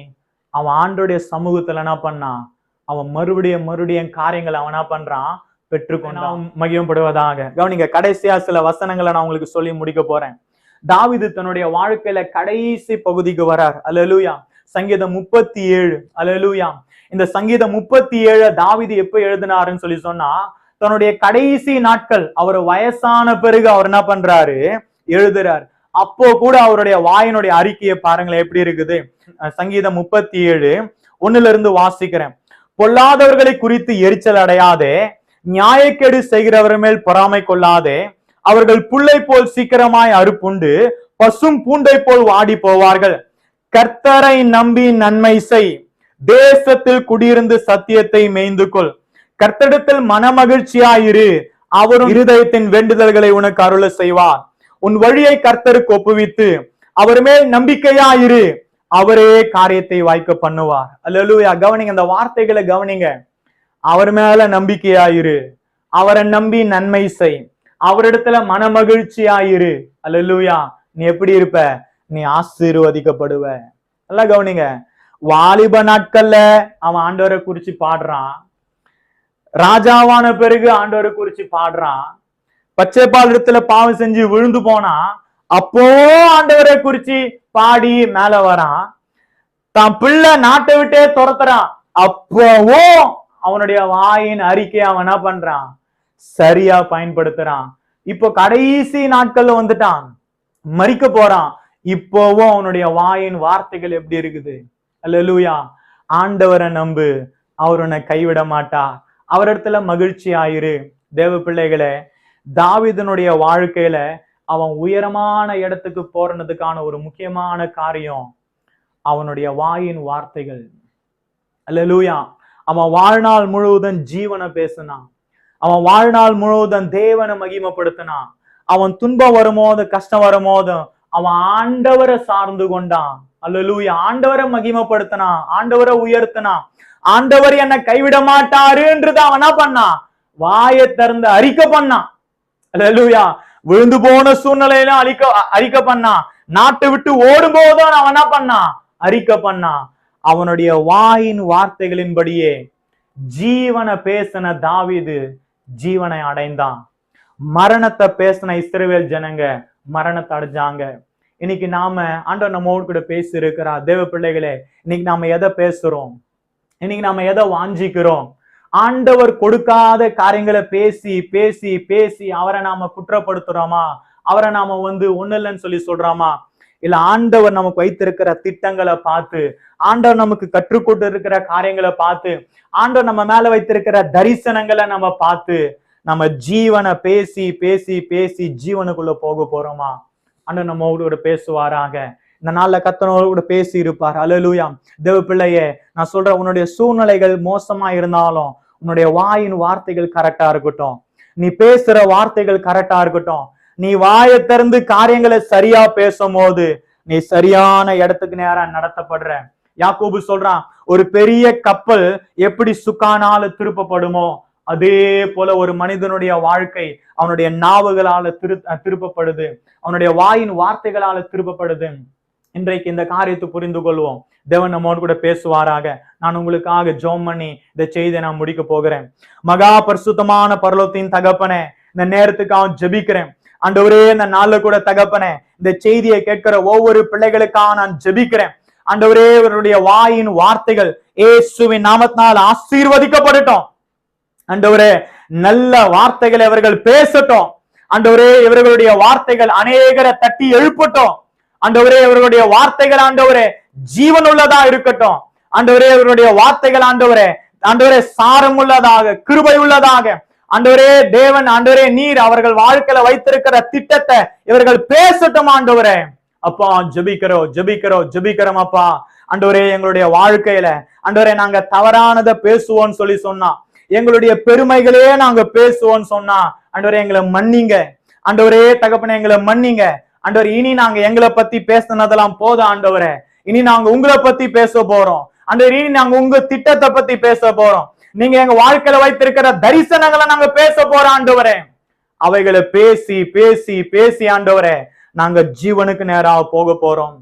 அவன் ஆண்டோடைய சமூகத்துல என்ன பண்ணான்? அவன் மறுபடியும் காரியங்களை அவன் என்ன பண்றான்? பெற்றுக்கொண்டான். மகிமைப்படுவதாக. கவனிங்க, கடைசியா சில வசனங்களை நான் உங்களுக்கு சொல்லி முடிக்க போறேன். தாவீது தன்னுடைய வாழ்க்கையில கடைசி பகுதிக்கு வரார். அல்லேலூயா. சங்கீதம் 37. அல்லேலூயா. இந்த சங்கீதம் 37 தாவீது எப்ப எழுதினாருன்னு சொல்லி சொன்னா, தன்னுடைய கடைசி நாட்கள், அவர் வயசான பிறகு அவர் என்ன பண்றாரு? எழுதுறார். அப்போ கூட அவருடைய வாயினுடைய அறிக்கையை பாருங்களேன் எப்படி இருக்குது. சங்கீதம் 37 1 வாசிக்கிறேன். பொல்லாதவர்களை குறித்து எரிச்சல் அடையாதே, நியாயக்கேடு செய்கிறவர் மேல் பொறாமை கொள்ளாதே, அவர்கள் புல்லை போல் சீக்கிரமாய் அறுப்புண்டு பசும் பூண்டை போல் வாடி போவார்கள். கர்த்தரை நம்பி நன்மை செய், தேசத்தில் குடியிருந்து சத்தியத்தை மேய்ந்து கொள். கர்த்தரிடத்தில் மனமகிழ்ச்சியாயிரு, அவரும் இருதயத்தின் வேண்டுதல்களை உனக்கு அருள செய்வார். உன் வழியை கர்த்தருக்கு ஒப்புவித்து அவர் மேல் நம்பிக்கையாயிரு, அவரே காரியத்தை வாய்க்க பண்ணுவார். அல்லேலூயா. கவனிங்க, அந்த வார்த்தைகளை கவனிங்க. அவர் மேல நம்பிக்கையாயிரு, அவரை நம்பி நன்மை செய், அவரிடத்துல மனமகிழ்ச்சியாயிரு. அல்லேலூயா. நீ எப்படி இருப்ப? நீ ஆசீர்வதிக்கப்படுவ. நல்லா கவனிங்க. வாலிப நாட்கள்ல அவன் ஆண்டவரை குறிச்சு பாடுறான், ராஜாவான பிறகு ஆண்டவரை குறிச்சு பாடுறான், பச்சைப்பால் இடத்துல பாவம் செஞ்சு விழுந்து போனா அப்போ ஆண்டவரை குறிச்சு பாடி மேல வரான். தான் பிள்ளை நாட்டை விட்டே துரத்துறான், அப்பவும் அவனுடைய வாயின் அறிக்கை அவன் என்ன பண்றான்? சரியா பயன்படுத்துறான். இப்போ கடைசி நாட்கள்ல வந்துட்டான், மரிக்க போறான். இப்போவும் அவனுடைய வாயின் வார்த்தைகள் எப்படி இருக்குது? அல்லேலூயா. ஆண்டவரை நம்பு, அவர் உன்னை கைவிட மாட்டார், அவரிடத்துல மகிழ்ச்சி ஆயிரு. தேவ பிள்ளைகளே, தாவீதனுடைய வாழ்க்கையில அவன் உயரமான இடத்துக்கு போறதுக்கான ஒரு முக்கியமான காரியம் அவனுடைய வாயின் வார்த்தைகள். அல்லேலூயா. அவன் வாழ்நாள் முழுவதும் ஜீவனை பேசினான், அவன் வாழ்நாள் முழுவதும் தேவனை மகிமைப்படுத்தினான். அவன் துன்பம் வரும்போது கஷ்டம் வரும்போதும் அவன் ஆண்டவரை சார்ந்து கொண்டான். அல்லேலூயா. ஆண்டவரை மகிமைப்படுத்தினான், ஆண்டவரை உயர்த்தினான். ஆண்டவர் என்னை கைவிட மாட்டாருன்றது அவன் என்ன பண்ணான்? வாயை திறந்து அறிக்கை பண்ணான். அல்லேலூயா. விழுந்து போன சூழ்நிலையில அறிக்கை பண்ணான். நாட்டை விட்டு ஓடும் போதும் அவன் என்ன பண்ணான்? அறிக்கை பண்ணான். அவனுடைய வாயின் வார்த்தைகளின்படியே ஜீவனை பேசின தாவீது ஜீவனை அடைந்தான். மரணத்தை பேசின இஸ்ரவேல் ஜனங்க மரணத்தை அடைஞ்சாங்க. இன்னைக்கு நாம ஆண்டவர் நம்மோடு கூட பேசி இருக்கிறார். தேவ பிள்ளைகளே, இன்னைக்கு நாம எதை பேசுறோம்? இன்னைக்கு நாம எதை வாஞ்சிக்கிறோம்? ஆண்டவர் கொடுக்காத காரியங்களை பேசி பேசி பேசி அவரை நாம குற்றப்படுத்துறோமா? அவரை நாம ஒண்ணு இல்லைன்னு சொல்லி சொல்றோமா? இல்ல ஆண்டவர் நமக்கு வைத்திருக்கிற திட்டங்களை பார்த்து, ஆண்டவர் நமக்கு கற்றுக்கொண்டு இருக்கிற காரியங்களை பார்த்து, ஆண்டவர் நம்ம மேல வைத்திருக்கிற தரிசனங்களை நம்ம பார்த்து நம்ம ஜீவனை பேசி பேசி பேசி ஜீவனுக்குள்ள போக போறோமா? ஆண்டவர் நம்ம கூட பேசுவாராக. இந்த நாள்ல கர்த்தரோடு கூட பேசி இருப்பார். அல்லேலூயா. தேவ பிள்ளையே, நான் சொல்றேன், உன்னுடைய சூழ்நிலைகள் மோசமா இருந்தாலும் உன்னுடைய வாயின் வார்த்தைகள் கரெக்டா இருக்கட்டும். நீ பேசுற வார்த்தைகள் கரெக்டா இருக்கட்டும். நீ வாயை திறந்து காரியங்களை சரியா பேசும்போது நீ சரியான இடத்துக்கு நேரா நடத்தப்படுற. யாக்கோபு சொல்றான், ஒரு பெரிய கப்பல் எப்படி சுக்கானால திருப்பப்படுமோ அதே போல ஒரு மனிதனுடைய வாழ்க்கை அவனுடைய நாவுகளால திருப்பப்படுது, அவனுடைய வாயின் வார்த்தைகளால திருப்பப்படுது. இன்றைக்கு இந்த காரியத்தை புரிந்து கொள்வோம். தேவன் நம்மோடு கூட பேசுவாராக. நான் உங்களுக்காக ஜெபம் பண்ணி இந்த செய்தியை நான் முடிக்க போகிறேன். மகா பரிசுத்தமான பரலோகத்தின் தகப்பனே, இந்த நேரத்துக்கு அவன் ஜெபிக்கிறேன். ஆண்டவரே, இந்த நாள்ல கூட தகப்பனே, இந்த செய்தியை கேட்கிற ஒவ்வொரு பிள்ளைகளுக்காக நான் ஜெபிக்கிறேன். ஆண்டவரே, இவருடைய வாயின் வார்த்தைகள் இயேசுவின் நாமத்தினால் ஆசீர்வதிக்கப்படட்டும். ஆண்டவரே, நல்ல வார்த்தைகளை அவர்கள் பேசட்டும். ஆண்டவரே, இவர்களுடைய வார்த்தைகள் அநேகரை தட்டி எழுப்பட்டும். ஆண்டவரே, இவர்களுடைய வார்த்தைகள் ஆண்டவரே ஜீவன் உள்ளதா இருக்கட்டும். ஆண்டவரே, இவருடைய வார்த்தைகள் ஆண்டவரே சாரம் உள்ளதாக, கிருபை உள்ளதாக. ஆண்டவரே தேவன், ஆண்டவரே நீர் அவர்கள் வாழ்க்கையில வைத்திருக்கிற திட்டத்தை இவர்கள் பேசட்டும். ஆண்டவரே அப்பா, ஜெபிக்கிறோம் அப்பா. ஆண்டவரே, எங்களுடைய வாழ்க்கையில ஆண்டவரே நாங்க தவறானதை பேசுவோம்னு சொல்லி சொன்னா, எங்களுடைய பெருமைகளே நாங்க பேசுவோம்னு சொன்னா, ஆண்டவரே எங்களை மன்னிங்க. ஆண்டவரே தகப்பனே, எங்களை மன்னிங்க. ஆண்டவர், இனி நாங்க எங்களை பத்தி பேசினதெல்லாம் போதும். ஆண்டவரே, இனி நாங்க உங்களை பத்தி பேச போறோம். ஆண்டவர், இனி நாங்க உங்க திட்டத்தை பத்தி பேச போறோம். நீங்க எங்க வாழ்க்கையில வைத்திருக்கிற தரிசனங்களை நாங்க பேச போறோம். ஆண்டவரே, அவைகளை பேசி பேசி பேசி ஆண்டவரே நாங்க ஜீவனுக்கு நேராக போக போறோம்.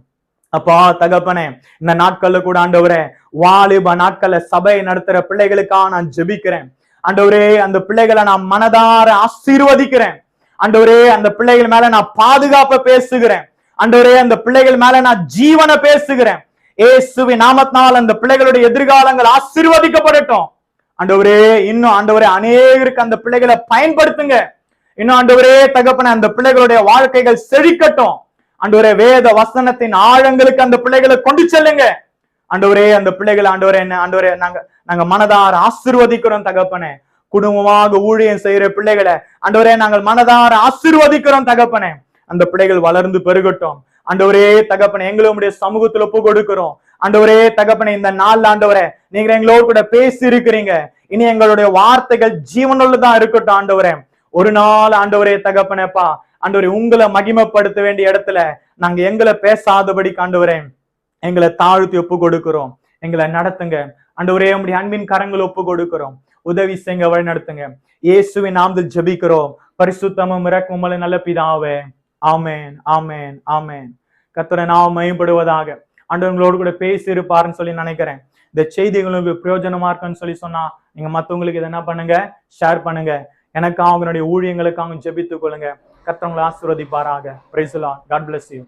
அப்பா தகப்பனே, இந்த நாட்கள்ல கூட ஆண்டவரே வாலிப நாட்கள்ல சபை நடத்துற பிள்ளைகளுக்காக நான் ஜெபிக்கிறேன். ஆண்டவரே, அந்த பிள்ளைகளை நான் மனதார ஆசீர்வதிக்கிறேன். ஆண்டவரே, அந்த பிள்ளைகள் மேல நான் பாதுகாப்ப பேசுகிறேன். ஆண்டவரே, அந்த பிள்ளைகள் மேல நான் ஜீவனை பேசுகிறேன். இயேசுவின் நாமத்தினால் அந்த பிள்ளைகளுடைய எதிர்காலங்கள் ஆசீர்வதிக்கப்படட்டும். ஆண்டவரே, இன்னும் ஆண்டவரே அநேகருக்கு அந்த பிள்ளைகளை பயன்படுத்துங்க. இன்னும் ஆண்டவரே தகப்பன, அந்த பிள்ளைகளுடைய வாழ்க்கைகள் செழிக்கட்டும். ஆண்டவரே, வேத வசனத்தின் ஆழங்களுக்கு அந்த பிள்ளைகளை கொண்டு செல்லுங்க. ஆண்டவரே, அந்த பிள்ளைகள் ஆண்டவரே என்ன ஆண்டவரே நாங்க மனதார ஆசீர்வதிக்கிறோம். தகப்பனே, குடும்பமாக ஊழியம் செய்யற பிள்ளைகளை ஆண்டவரே நாங்கள் மனதார ஆசீர்வதிக்கிறோம். தகப்பனே, அந்த பிள்ளைகள் வளர்ந்து பெருகட்டும். ஆண்டவரே தகப்பனே, எங்களுடைய சமூகத்துல ஒப்பு கொடுக்கிறோம். ஆண்டவரே தகப்பனே, இந்த நாள் ஆண்டவரே நீங்க எங்களோடு கூட பேசி இருக்கிறீங்க. இனி எங்களுடைய வார்த்தைகள் ஜீவனுள்ளதா இருக்கட்டும். ஆண்டவரே, ஒரு நாள் ஆண்டவரே தகப்பனேப்பா ஆண்டவரே உங்களை மகிமைப்படுத்த வேண்டிய இடத்துல நாங்க எங்களை பேசாதபடி ஆண்டவரே எங்களை தாழ்த்தி ஒப்பு கொடுக்கிறோம். எங்களை நடத்துங்க. ஆண்டவரே, உம்முடைய அன்பின் கரங்கள் ஒப்பு கொடுக்கிறோம். உதவி செய்யுங்க, வழி நடத்துங்க. இயேசுவின் நாமத்தில் ஜெபிக்கிறோம். பரிசுத்தமும் இரக்கமும் உள்ள நல்ல பிதாவே, ஆமென், ஆமென், ஆமென். கர்த்தரை நாமம் மகிமைப்படுவதாக. ஆண்டவங்களோடு கூட பேசி இருப்பாருன்னு சொல்லி நினைக்கிறேன். இந்த செய்திகளுக்கு பிரயோஜனமா இருக்குன்னு சொல்லி சொன்னா நீங்க மத்தவங்களுக்கு இதை என்ன பண்ணுங்க, ஷேர் பண்ணுங்க. எனக்காக அவங்களுடைய ஊழியங்களுக்காக ஜெபித்துக் கொள்ளுங்க. கர்த்தர் உங்களை ஆசீர்வதிப்பாராக. Praise the lord. God bless you.